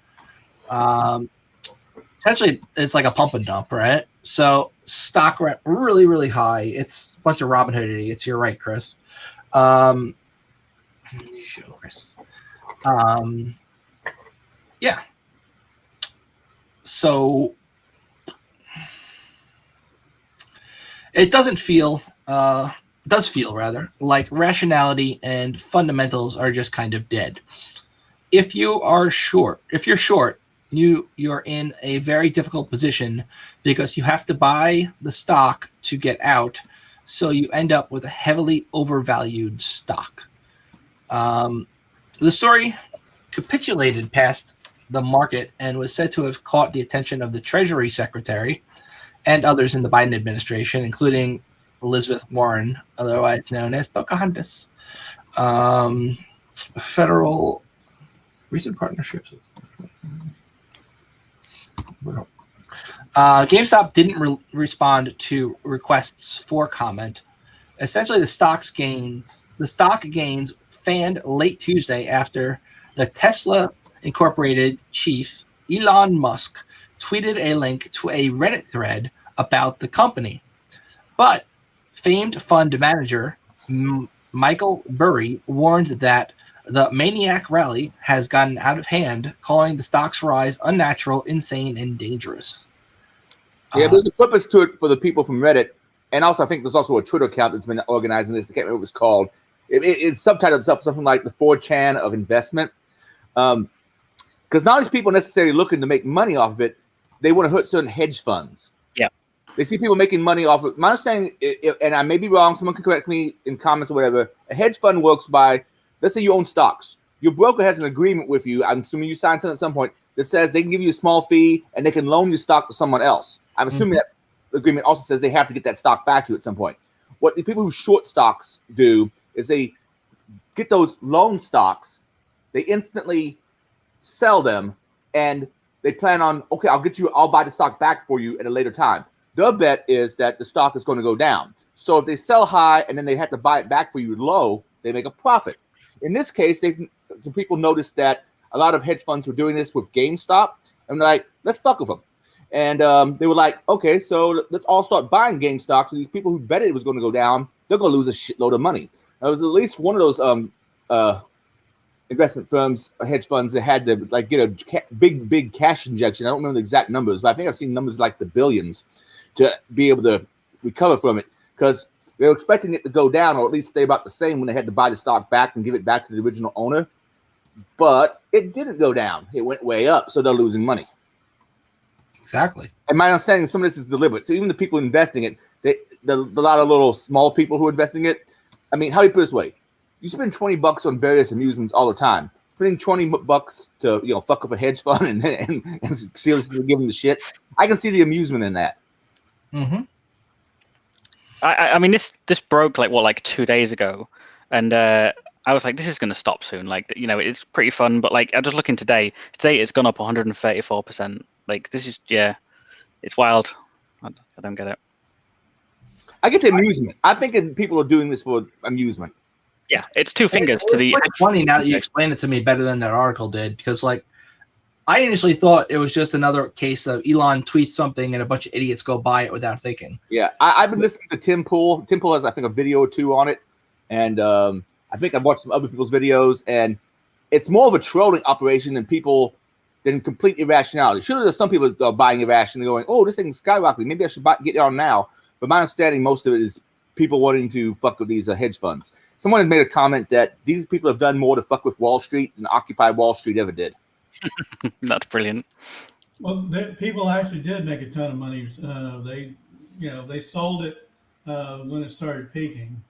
Essentially, it's like a pump and dump, right? So stock went really, really high. It's a bunch of Robinhood idiots. You're right, Chris. Yeah. So it does feel like rationality and fundamentals are just kind of dead. If you're short, you're in a very difficult position because you have to buy the stock to get out, so you end up with a heavily overvalued stock. The story capitulated past the market and was said to have caught the attention of the Treasury Secretary and others in the Biden administration, including Elizabeth Warren, otherwise known as Pocahontas. Federal recent partnerships. GameStop didn't respond to requests for comment. Essentially, the stock gains fanned late Tuesday after the Tesla Incorporated chief Elon Musk tweeted a link to a Reddit thread about the company. But famed fund manager Michael Burry warned that the maniac rally has gotten out of hand, calling the stock's rise unnatural, insane, and dangerous. Yeah, there's a purpose to it for the people from Reddit. And also, I think there's also a Twitter account that's been organizing this. I can't remember what it was called. It's subtitled itself something like the 4chan of investment. Because not these people necessarily looking to make money off of it. They want to hurt certain hedge funds. Yeah. They see people making money off of it. My understanding, and I may be wrong, someone can correct me in comments or whatever. A hedge fund works by, let's say you own stocks. Your broker has an agreement with you. I'm assuming you signed something at some point that says they can give you a small fee and they can loan your stock to someone else. I'm assuming that agreement also says they have to get that stock back to you at some point. What the people who short stocks do is they get those loan stocks, they instantly sell them, and they plan on, okay, I'll buy the stock back for you at a later time. Their bet is that the stock is going to go down. So if they sell high and then they have to buy it back for you low, they make a profit. In this case, some people noticed that a lot of hedge funds were doing this with GameStop, and they're like, let's fuck with them. And they were like, okay, so let's all start buying GameStop. So these people who betted it was going to go down, they're going to lose a shitload of money. There was at least one of those investment firms, hedge funds, that had to like get a big cash injection. I don't remember the exact numbers, but I think I've seen numbers like the billions to be able to recover from it, because they were expecting it to go down or at least stay about the same when they had to buy the stock back and give it back to the original owner. But it didn't go down. It went way up, so they're losing money. Exactly. And my understanding is some of this is deliberate. So even the people investing it, the lot of little small people who are investing it, I mean, how do you put it this way? You spend $20 on various amusements all the time. Spending $20 to fuck up a hedge fund and seriously give them the shits. I can see the amusement in that. Mm-hmm. I mean, this broke like 2 days ago, and I was like, this is going to stop soon. Like, it's pretty fun, but like, I'm just looking today. Today it's gone up 134%. Like, this is it's wild. I don't get it. I get the amusement. I think people are doing this for amusement. Yeah, it's two fingers to the. It's funny now that you explain it to me better than that article did, because like I initially thought it was just another case of Elon tweets something and a bunch of idiots go buy it without thinking. Yeah, I've been listening to Tim Pool. Tim Pool has, I think, a video or two on it, and I think I've watched some other people's videos, and it's more of a trolling operation than complete irrationality. Sure, there's some people that are buying irrationally, going, "Oh, this thing's skyrocketing. Maybe I should get it on now." But my understanding, most of it is people wanting to fuck with these hedge funds. someone had made a comment that these people have done more to fuck with Wall Street than Occupy Wall Street ever did. That's brilliant. Well, people actually did make a ton of money. They sold it when it started peaking.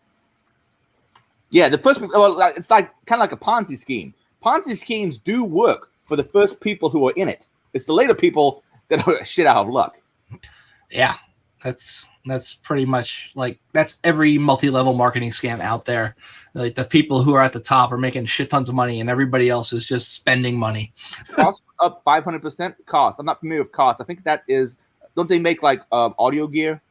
Yeah, the first, well, it's like kind of like a Ponzi scheme. Ponzi schemes do work for the first people who are in it. It's the later people that are shit out of luck. Yeah, that's pretty much like that's every multi-level marketing scam out there. Like the people who are at the top are making shit tons of money, and everybody else is just spending money. Cost up 500%. Cost. I'm not familiar with cost. I think that is. Don't they make like audio gear?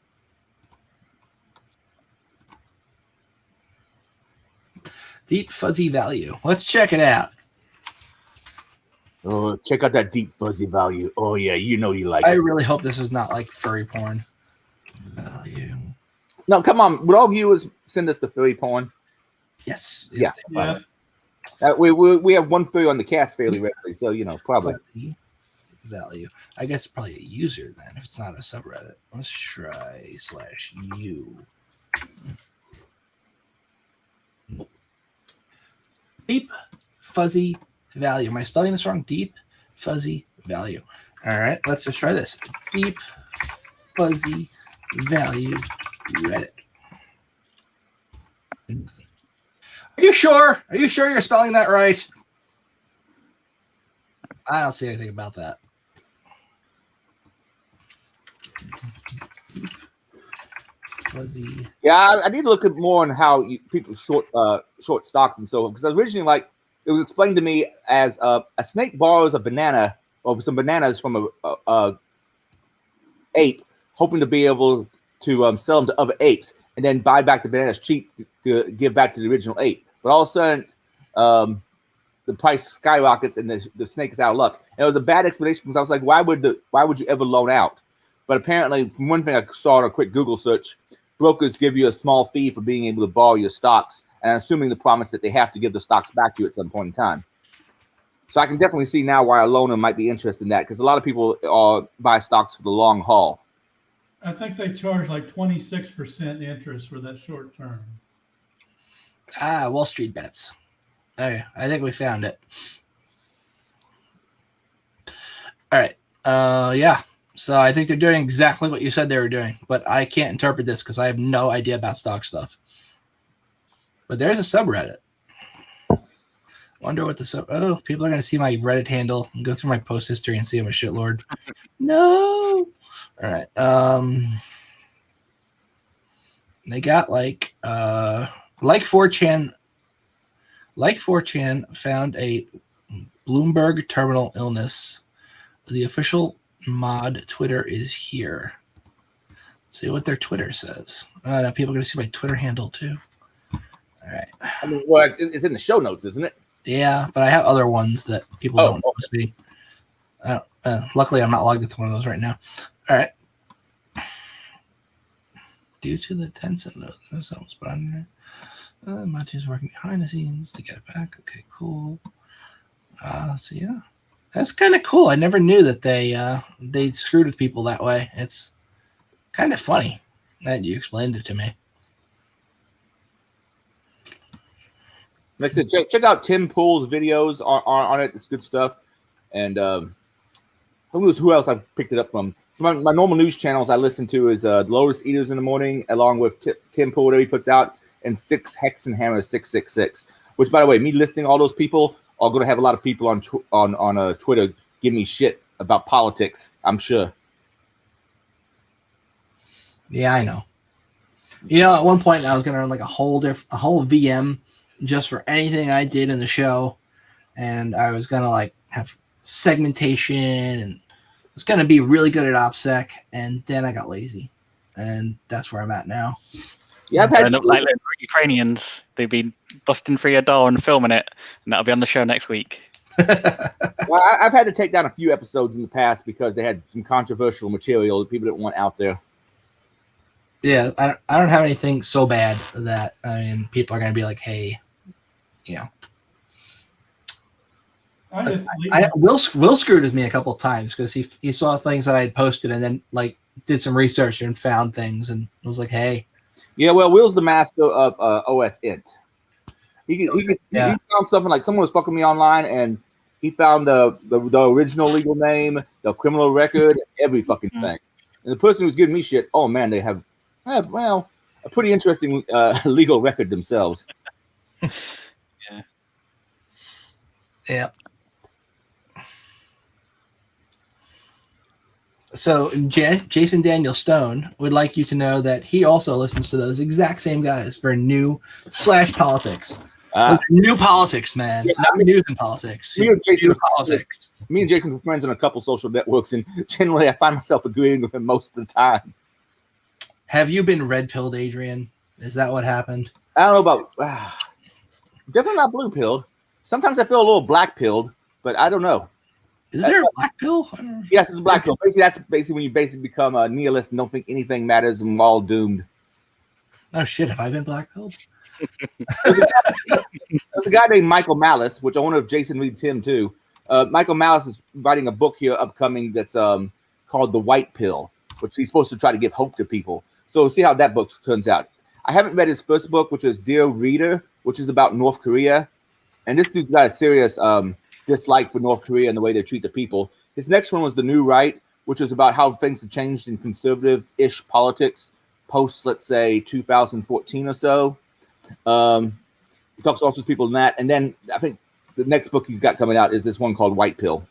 Deep fuzzy value. Let's check it out. Oh, check out that deep fuzzy value. Oh yeah, you know you like I it. really hope this is not like furry porn. Value. No, come on. Would all viewers send us the furry porn? Yes. Yeah. Yeah. We have one furry on the cast fairly regularly, so probably. Fuzzy value. I guess it's probably a user then if it's not a subreddit. Let's try /u. Deep fuzzy value. Am I spelling this wrong? Deep fuzzy value. All right, let's just try this. Deep fuzzy value Reddit. Are you sure? Are you sure you're spelling that right? I don't see anything about that. Fuzzy. Yeah, I need to look at more on how people short stocks and so on. Because originally, it was explained to me as a snake borrows a banana or some bananas from a ape, hoping to be able to sell them to other apes and then buy back the bananas cheap to give back to the original ape. But all of a sudden, the price skyrockets and the snake is out of luck. And it was a bad explanation because I was like, why would you ever loan out? But apparently, from one thing I saw on a quick Google search, brokers give you a small fee for being able to borrow your stocks, and I'm assuming the promise that they have to give the stocks back to you at some point in time. So I can definitely see now why a loaner might be interested in that, because a lot of people buy stocks for the long haul. I think they charge like 26% interest for that short term. Wall Street bets. Okay, I think we found it. All right. Yeah. So I think they're doing exactly what you said they were doing, but I can't interpret this because I have no idea about stock stuff. But there's a subreddit. Wonder what the people are going to see my Reddit handle and go through my post history and see I'm a shitlord. No. All right. They got like 4chan found a Bloomberg terminal illness. The official mod Twitter is here. Let's see what their Twitter says. Now people are going to see my Twitter handle too. All right. I mean, well, it's in the show notes, isn't it? Yeah, but I have other ones that people don't know to be. Luckily, I'm not logged into one of those right now. All right. Due to the Tencent notice, I was put on there. My team's working behind the scenes to get it back. Okay, cool. So yeah, that's kind of cool. I never knew that they screwed with people that way. It's kind of funny that you explained it to me. Like I said, check out Tim Pool's videos on it. It's good stuff. And who else I picked it up from? So my normal news channels I listen to is Lotus Eaters in the morning, along with Tim Pool, whatever he puts out, and Sticks Hex and Hammer 666. Which, by the way, me listing all those people are going to have a lot of people on Twitter give me shit about politics, I'm sure. Yeah, I know. You know, at one point I was going to run like a whole VM just for anything I did in the show, and I was going to like have segmentation, and it's going to be really good at OPSEC, and then I got lazy, and that's where I'm at now. Yeah, I've had like Ukrainians. They've been busting through your door and filming it, and that'll be on the show next week. Well, I've had to take down a few episodes in the past because they had some controversial material that people didn't want out there. Yeah, I don't have anything so bad that people are going to be like, hey, you know. Will screwed with me a couple of times because he saw things that I had posted and then like did some research and found things and was like, hey. Yeah, well, Will's the master of OS int. He found something like someone was fucking me online, and he found the original legal name, the criminal record, every fucking thing. And the person who's giving me shit, oh man, they have well, a pretty interesting legal record themselves. Yeah. So Jason Daniel Stone would like you to know that he also listens to those exact same guys for new/politics. New politics, man. Yeah, not news and politics. Me and Jason were friends on a couple social networks, and generally I find myself agreeing with him most of the time. Have you been red-pilled, Adrian? Is that what happened? I don't know about... definitely not blue-pilled. Sometimes I feel a little black-pilled, but I don't know. Is there a black pill? Yes, it's a black pill. Basically, that's basically when you become a nihilist and don't think anything matters and we're all doomed. Oh, shit. Have I been black pilled? There's a guy named Michael Malice, which I wonder if Jason reads him too. Michael Malice is writing a book here upcoming that's called The White Pill, which he's supposed to try to give hope to people. So we'll see how that book turns out. I haven't read his first book, which is Dear Reader, which is about North Korea. And this dude's got a serious dislike for North Korea and the way they treat the people. His next one was The New Right, which was about how things have changed in conservative-ish politics post, let's say, 2014 or so. He talks also to people in that. And then I think the next book he's got coming out is this one called White Pill.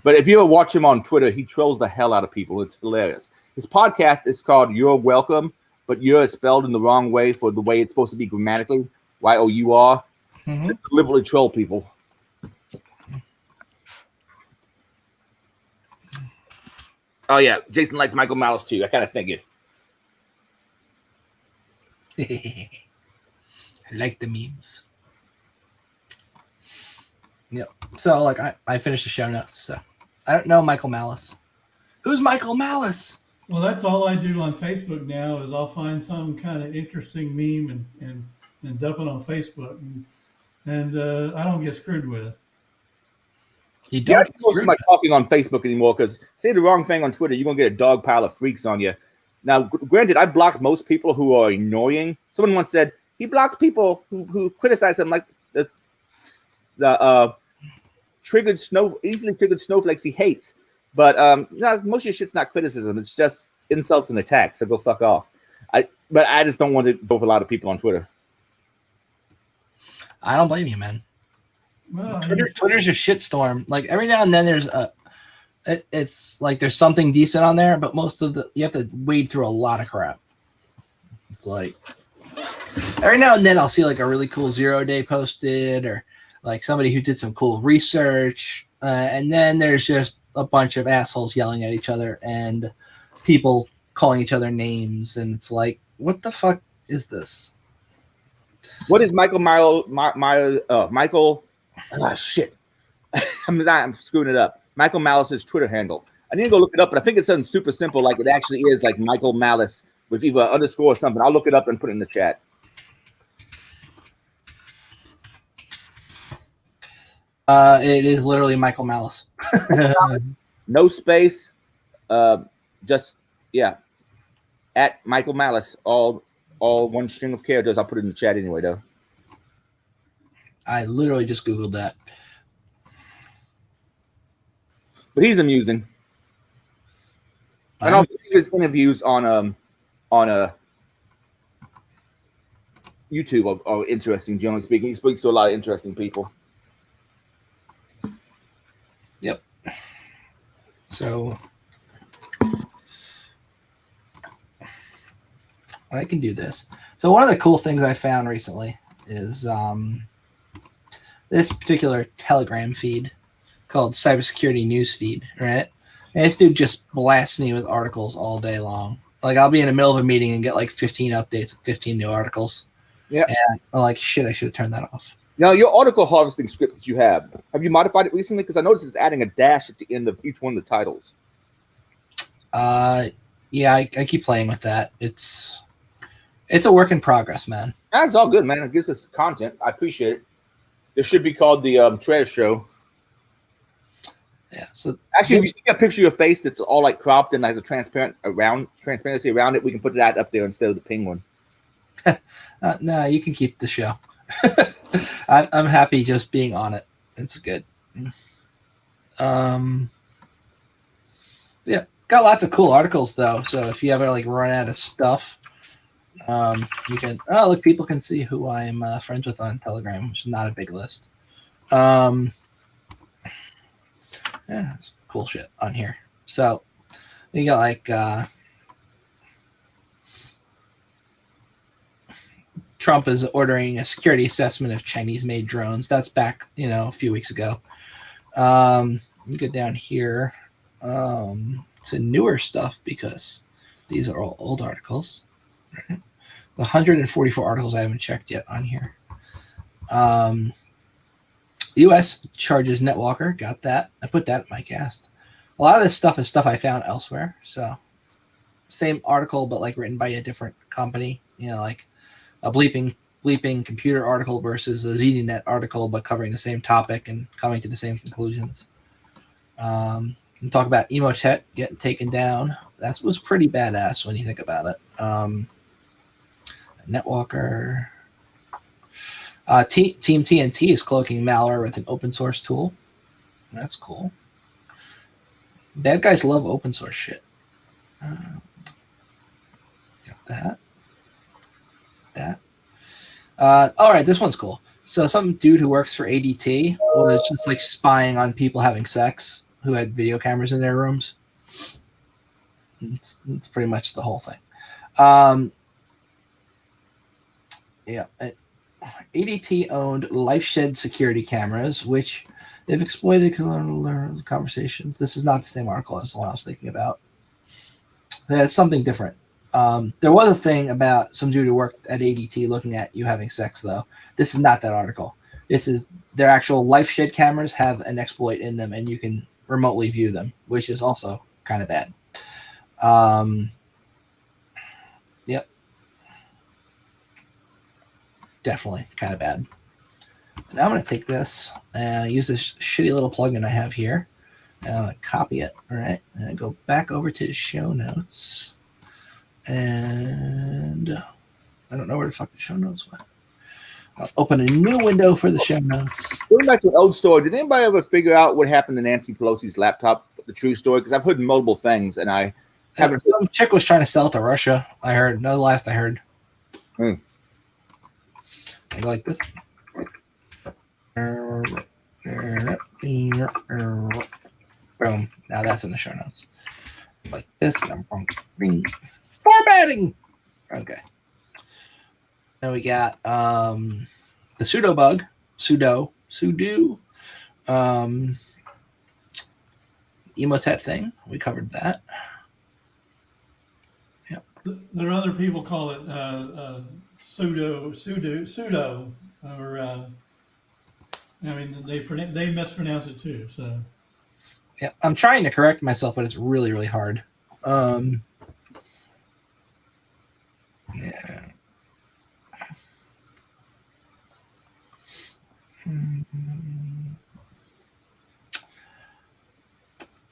But if you ever watch him on Twitter, he trolls the hell out of people. It's hilarious. His podcast is called You're Welcome, but you're is spelled in the wrong way for the way it's supposed to be grammatically. Y-O-U-R. Just deliberately troll people. Oh, yeah. Jason likes Michael Malice, too. I kind of figured. I like the memes. Yep. So, like, I finished the show notes. So, I don't know Michael Malice. Who's Michael Malice? Well, that's all I do on Facebook now is I'll find some kind of interesting meme and dump it on Facebook. And I don't get screwed with. You don't post my talking on Facebook anymore because say the wrong thing on Twitter, you're gonna get a dog pile of freaks on you. Now, granted, I blocked most people who are annoying. Someone once said he blocks people who criticize him like the easily triggered snowflakes he hates. But most of your shit's not criticism; it's just insults and attacks. So go fuck off. But I just don't want to go for a lot of people on Twitter. I don't blame you, man. Well, Twitter's a shitstorm. Like every now and then there's it's like there's something decent on there, but most of you have to wade through a lot of crap. It's like every now and then I'll see like a really cool 0-day posted or like somebody who did some cool research. And then there's just a bunch of assholes yelling at each other and people calling each other names. And it's like, what the fuck is this? What is Michael Michael? Oh, shit. I'm screwing it up. Michael Malice's Twitter handle. I need to go look it up, but I think it's something super simple, like it actually is like Michael Malice with either an underscore or something. I'll look it up and put it in the chat. It is literally Michael Malice. No space. Just at Michael Malice. All one string of characters. I'll put it in the chat anyway, though. I literally just Googled that. But he's amusing. And also his interviews on YouTube are interesting, generally speaking. He speaks to a lot of interesting people. Yep. So I can do this. So one of the cool things I found recently is this particular Telegram feed called Cybersecurity News Feed, right? And this dude just blasts me with articles all day long. Like I'll be in the middle of a meeting and get like 15 updates with 15 new articles. Yeah. And I'm like, shit, I should have turned that off. Now, your article harvesting script that you have you modified it recently? Because I noticed it's adding a dash at the end of each one of the titles. Yeah, I keep playing with that. It's a work in progress, man. That's all good, man. It gives us content. I appreciate it. This should be called the Trash Show. Yeah. So actually, if you see a picture of your face that's all like cropped and has a transparency around it, we can put that up there instead of the penguin. No, you can keep the show. I'm happy just being on it. It's good. Yeah, got lots of cool articles though. So if you ever like run out of stuff, you can. Oh, look, people can see who I'm friends with on Telegram, which is not a big list. Yeah, it's cool shit on here. So you got like Trump is ordering a security assessment of Chinese-made drones. That's back, a few weeks ago. You get down here to newer stuff because these are all old articles. Right? The 144 articles I haven't checked yet on here. U.S. charges NetWalker. Got that. I put that in my cast. A lot of this stuff is stuff I found elsewhere. So same article, but like written by a different company. Like a bleeping computer article versus a ZDNet article, but covering the same topic and coming to the same conclusions. And talk about Emotet getting taken down. That was pretty badass when you think about it. NetWalker. Team TNT is cloaking malware with an open source tool. That's cool. Bad guys love open source shit. Got that. All right, this one's cool. So some dude who works for ADT was just like spying on people having sex who had video cameras in their rooms. It's pretty much the whole thing. ADT owned LifeShed security cameras, which they've exploited conversations. This is not the same article as the one I was thinking about. It's something different. There was a thing about some dude who worked at ADT looking at you having sex, though. This is not that article. This is their actual LifeShed cameras have an exploit in them, and you can remotely view them, which is also kind of bad. Yep. Definitely kind of bad. Now I'm going to take this and use this shitty little plugin I have here. And I'm going to copy it. All right. And I go back over to the show notes. And I don't know where the fuck the show notes went. I'll open a new window for the show notes. Going back to an old story, did anybody ever figure out what happened to Nancy Pelosi's laptop, the true story? Because I've heard multiple things, and I haven't. Some chick was trying to sell it to Russia. I heard. No, the last I heard. I go like this. Boom. Now that's in the show notes. Like this. Formatting. Okay. Now we got the sudo bug. Sudo. Emotet thing. We covered that. Yep. There are other people call it pseudo, or they mispronounce it too. So yeah, I'm trying to correct myself, but it's really, really hard. Yeah.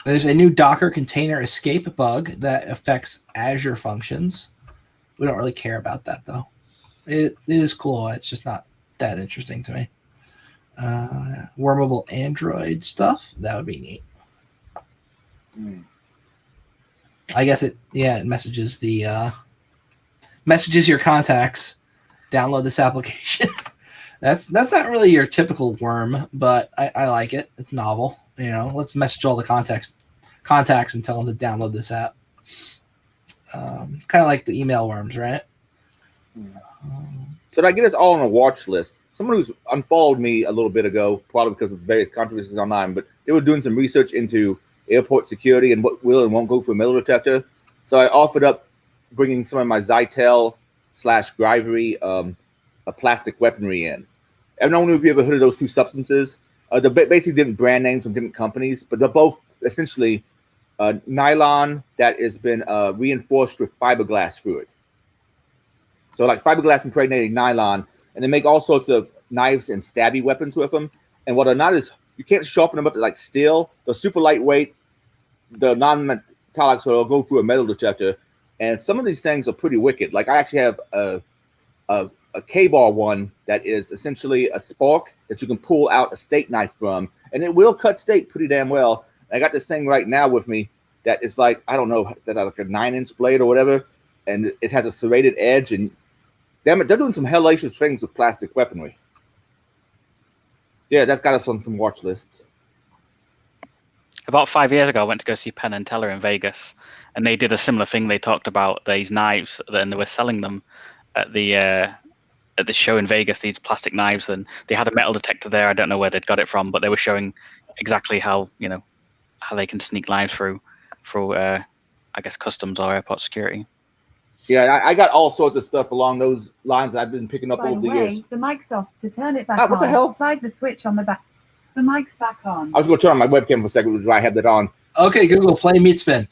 There's a new Docker container escape bug that affects Azure functions. We don't really care about that, though. It is cool. It's just not that interesting to me. Wormable Android stuff. That would be neat. I guess it messages your contacts. Download this application. That's not really your typical worm, but I like it. It's novel. Let's message all the contacts and tell them to download this app. Kind of like the email worms, right? So I get us all on a watch list. Someone who's unfollowed me a little bit ago, probably because of various controversies online, but they were doing some research into airport security and what will and won't go for a metal detector. So I offered up bringing some of my Zytel/Grivery a plastic weaponry in. I don't know if you ever heard of those two substances. They're basically different brand names from different companies, but they're both essentially nylon that has been reinforced with fiberglass through it. So like fiberglass impregnated nylon, and they make all sorts of knives and stabby weapons with them. And what they're not is, you can't sharpen them up to like steel. They're super lightweight. They're non-metallic, so they'll go through a metal detector. And some of these things are pretty wicked. Like I actually have a a K-bar one that is essentially a spark that you can pull out a steak knife from, and it will cut steak pretty damn well. I got this thing right now with me that is like, I don't know, is that like a 9-inch blade or whatever, and it has a serrated edge, and damn it, they're doing some hellacious things with plastic weaponry. Yeah, that's got us on some watch lists. About 5 years ago, I went to go see Penn and Teller in Vegas, and they did a similar thing. They talked about these knives, and they were selling them at the show in Vegas. These plastic knives, and they had a metal detector there. I don't know where they'd got it from, but they were showing exactly how they can sneak knives through, I guess, customs or airport security. Yeah, I got all sorts of stuff along those lines I've been picking up By over the the way, years. the mic's off. To turn it back Ah, what the on, hell? slide the switch on the back. The mic's back on. I was going to turn on my webcam for a second, which is why I have that on. Okay, Google, play Meat Spin.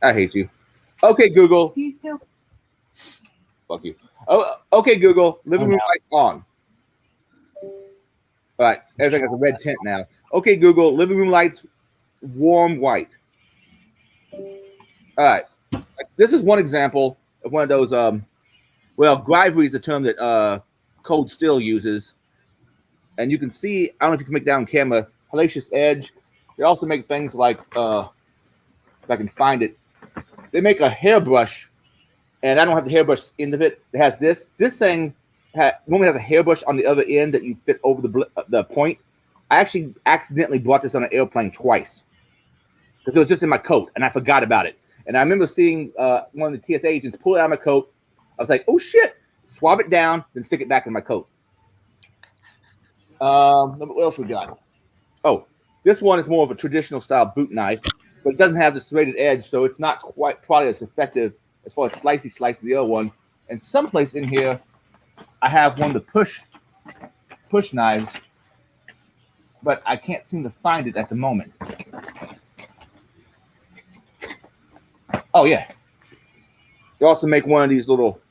I hate you. Okay, Google. Do you still? Fuck you. Oh, okay, Google. Living room lights on. All right, everything has a red tint now. Okay, Google. Living room lights warm white. All right. This is one example of one of those. Well, Grivery is the term that Code Still uses, and you can see. I don't know if you can make that on camera. Hellacious edge. They also make things like, if I can find it, they make a hairbrush, and I don't have the hairbrush end of it. It has this. This thing normally has a hairbrush on the other end that you fit over the point. I actually accidentally brought this on an airplane twice because it was just in my coat, and I forgot about it. And I remember seeing one of the TSA agents pull it out of my coat. I was like, oh, shit. Swab it down, then stick it back in my coat. What else we got? Oh, this one is more of a traditional style boot knife, but it doesn't have the serrated edge, so it's not quite probably as effective as far as slicey as the other one. And someplace in here, I have one of the push knives, but I can't seem to find it at the moment. Oh, yeah. They also make one of these little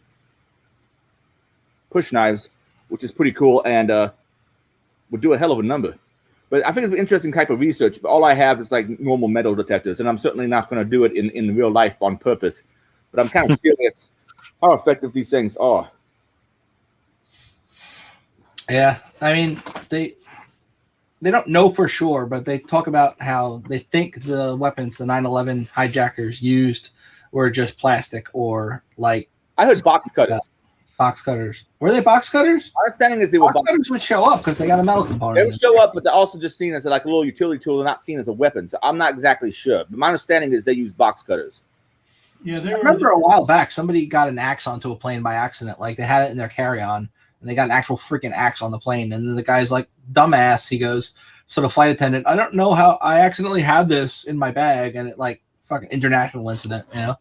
push knives, which is pretty cool and would do a hell of a number. But I think it's an interesting type of research. But all I have is like normal metal detectors, and I'm certainly not going to do it in real life on purpose. But I'm kind of curious how effective these things are. Yeah, I mean, they don't know for sure, but they talk about how they think the weapons the 9/11 hijackers used were just plastic or like. I heard box cutters. Box cutters. Were they box cutters? My understanding is they were box cutters would show up because they got a metal component. They would show up, but they're also just seen as like a little utility tool. They're not seen as a weapon. So I'm not exactly sure. But my understanding is they use box cutters. Yeah, I remember a while back somebody got an axe onto a plane by accident. Like they had it in their carry-on, and they got an actual freaking axe on the plane. And then the guy's like, "Dumbass," he goes, "So the flight attendant, I don't know how I accidentally had this in my bag," and it like fucking international incident, you know.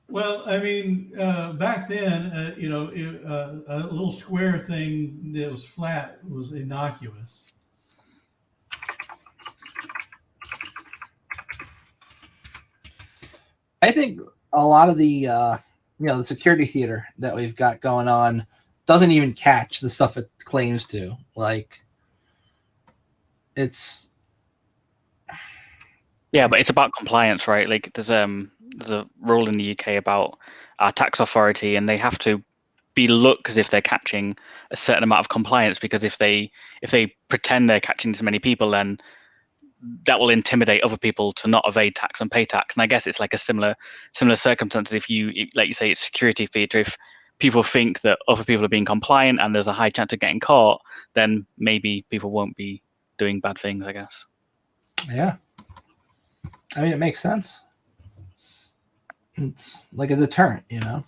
Well, I mean, back then, a little square thing that was flat was innocuous. I think a lot of the the security theater that we've got going on doesn't even catch the stuff it claims to. Like, it's but it's about compliance, right? Like there's a rule in the UK about our tax authority, and they have to look as if they're catching a certain amount of compliance, because if they pretend they're catching as many people, then that will intimidate other people to not evade tax and pay tax. And I guess it's like a similar circumstances. If like you say, it's security theater, if people think that other people are being compliant and there's a high chance of getting caught, then maybe people won't be doing bad things, I guess. Yeah. I mean, it makes sense. It's like a deterrent, you know?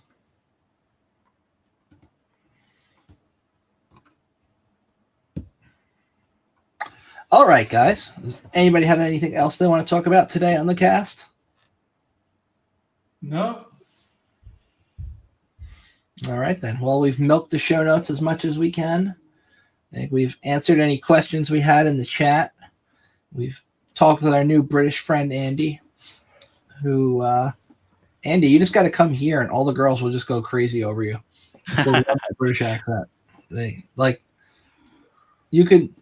All right, guys. Does anybody have anything else they want to talk about today on the cast? No. All right, then. Well, we've milked the show notes as much as we can. I think we've answered any questions we had in the chat. We've talked with our new British friend, Andy, who, Andy, you just got to come here and all the girls will just go crazy over you. They love that British accent. They, like, you could,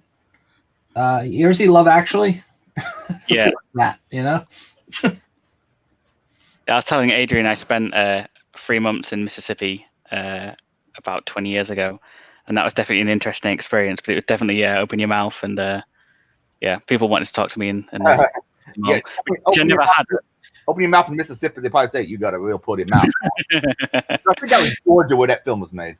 you ever see Love Actually? Yeah. That, you know? I was telling Adrian I spent a 3 months in Mississippi about 20 years ago, and that was definitely an interesting experience. But it was definitely open your mouth, and people wanted to talk to me and Yeah, which I never had. Open your mouth in Mississippi, they probably say you got a real pretty mouth. I think that was Georgia where that film was made.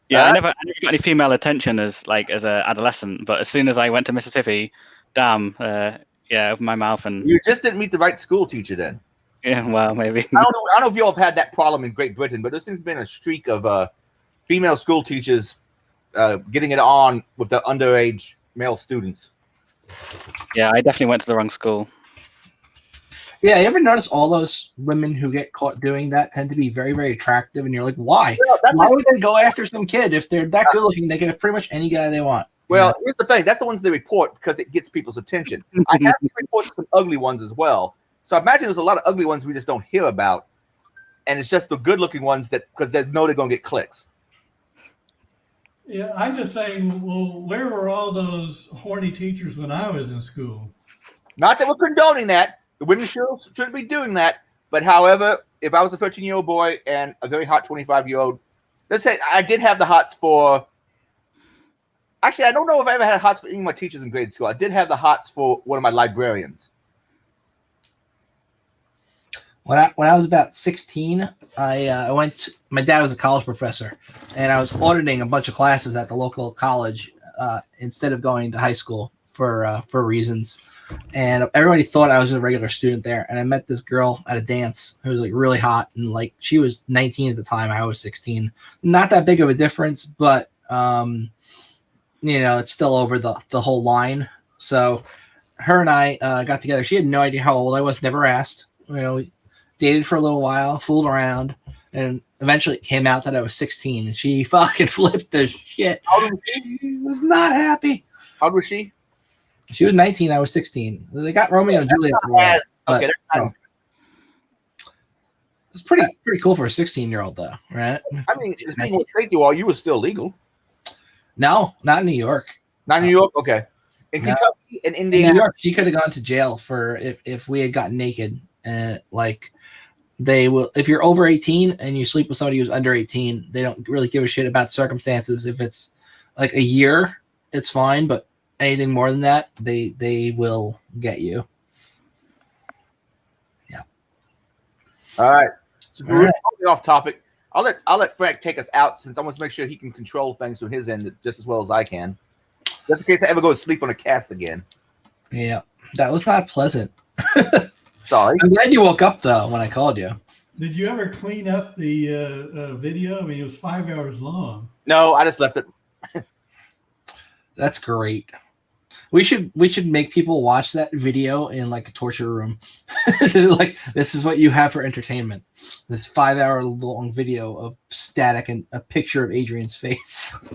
Yeah, I never got any female attention as an adolescent, but as soon as I went to Mississippi, damn, open my mouth and. You just didn't meet the right school teacher then. Yeah, well, maybe. I don't know if you all have had that problem in Great Britain, but this thing's been a streak of female school teachers getting it on with the underage male students. Yeah, I definitely went to the wrong school. Yeah, you ever notice all those women who get caught doing that tend to be very, very attractive, and you're like, why? Why would they go after some kid if they're that good looking? They can have pretty much any guy they want. Well, here's the thing: that's the ones they report because it gets people's attention. I have to report some ugly ones as well. So I imagine there's a lot of ugly ones we just don't hear about, and it's just the good-looking ones that because they know they're going to get clicks. Yeah, I'm just saying, well, where were all those horny teachers when I was in school? Not that we're condoning that. The women shouldn't be doing that. But however, if I was a 13-year-old boy and a very hot 25-year-old, let's say I did have the hots for. Actually, I don't know if I ever had hots for any of my teachers in grade school. I did have the hots for one of my librarians. When I was about 16, I went. My dad was a college professor, and I was auditing a bunch of classes at the local college instead of going to high school for reasons. And everybody thought I was a regular student there. And I met this girl at a dance who was like really hot, and like she was 19 at the time. I was 16. Not that big of a difference, but it's still over the whole line. So her and I got together. She had no idea how old I was. Never asked. We dated for a little while, fooled around, and eventually it came out that I was 16. And she fucking flipped the shit. She was not happy. How old was she? She was 19. I was 16. They got Romeo and Juliet. Okay, it's pretty cool for a 16-year-old, though, right? I mean, speaking of state you all, you were still legal. No, not in New York. Not in New York. Okay, in Kentucky and Indiana. In New York, she could have gone to jail for if we had gotten naked. They will, if you're over 18 and you sleep with somebody who's under 18, they don't really give a shit about circumstances. If it's like a year, it's fine, but anything more than that, they will get you. Yeah. All right. So we're really off topic. I'll let Frank take us out since I want to make sure he can control things from his end just as well as I can. Just in case I ever go to sleep on a cast again. Yeah, that was not pleasant. Sorry. I'm glad you woke up though when I called you. Did you ever clean up the video? I mean, it was 5 hours long. No, I just left it. That's great. We should make people watch that video in like a torture room. Like, this is what you have for entertainment. This 5 hour long video of static and a picture of Adrian's face.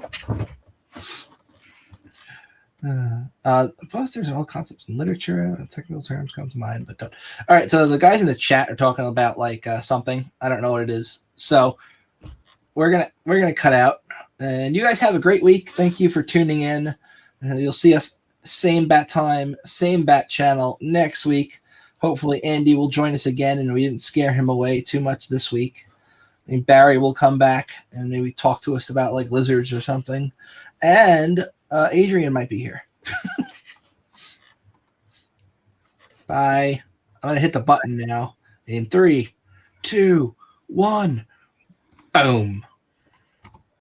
Posters and all concepts in literature, technical terms come to mind, but don't. All right, so the guys in the chat are talking about like something. I don't know what it is. So we're gonna cut out. And you guys have a great week. Thank you for tuning in. You'll see us same bat time, same bat channel next week. Hopefully Andy will join us again, and we didn't scare him away too much this week. I mean, Barry will come back and maybe talk to us about like lizards or something. And Adrian might be here. Bye. I'm going to hit the button now. In 3, 2, 1. Boom.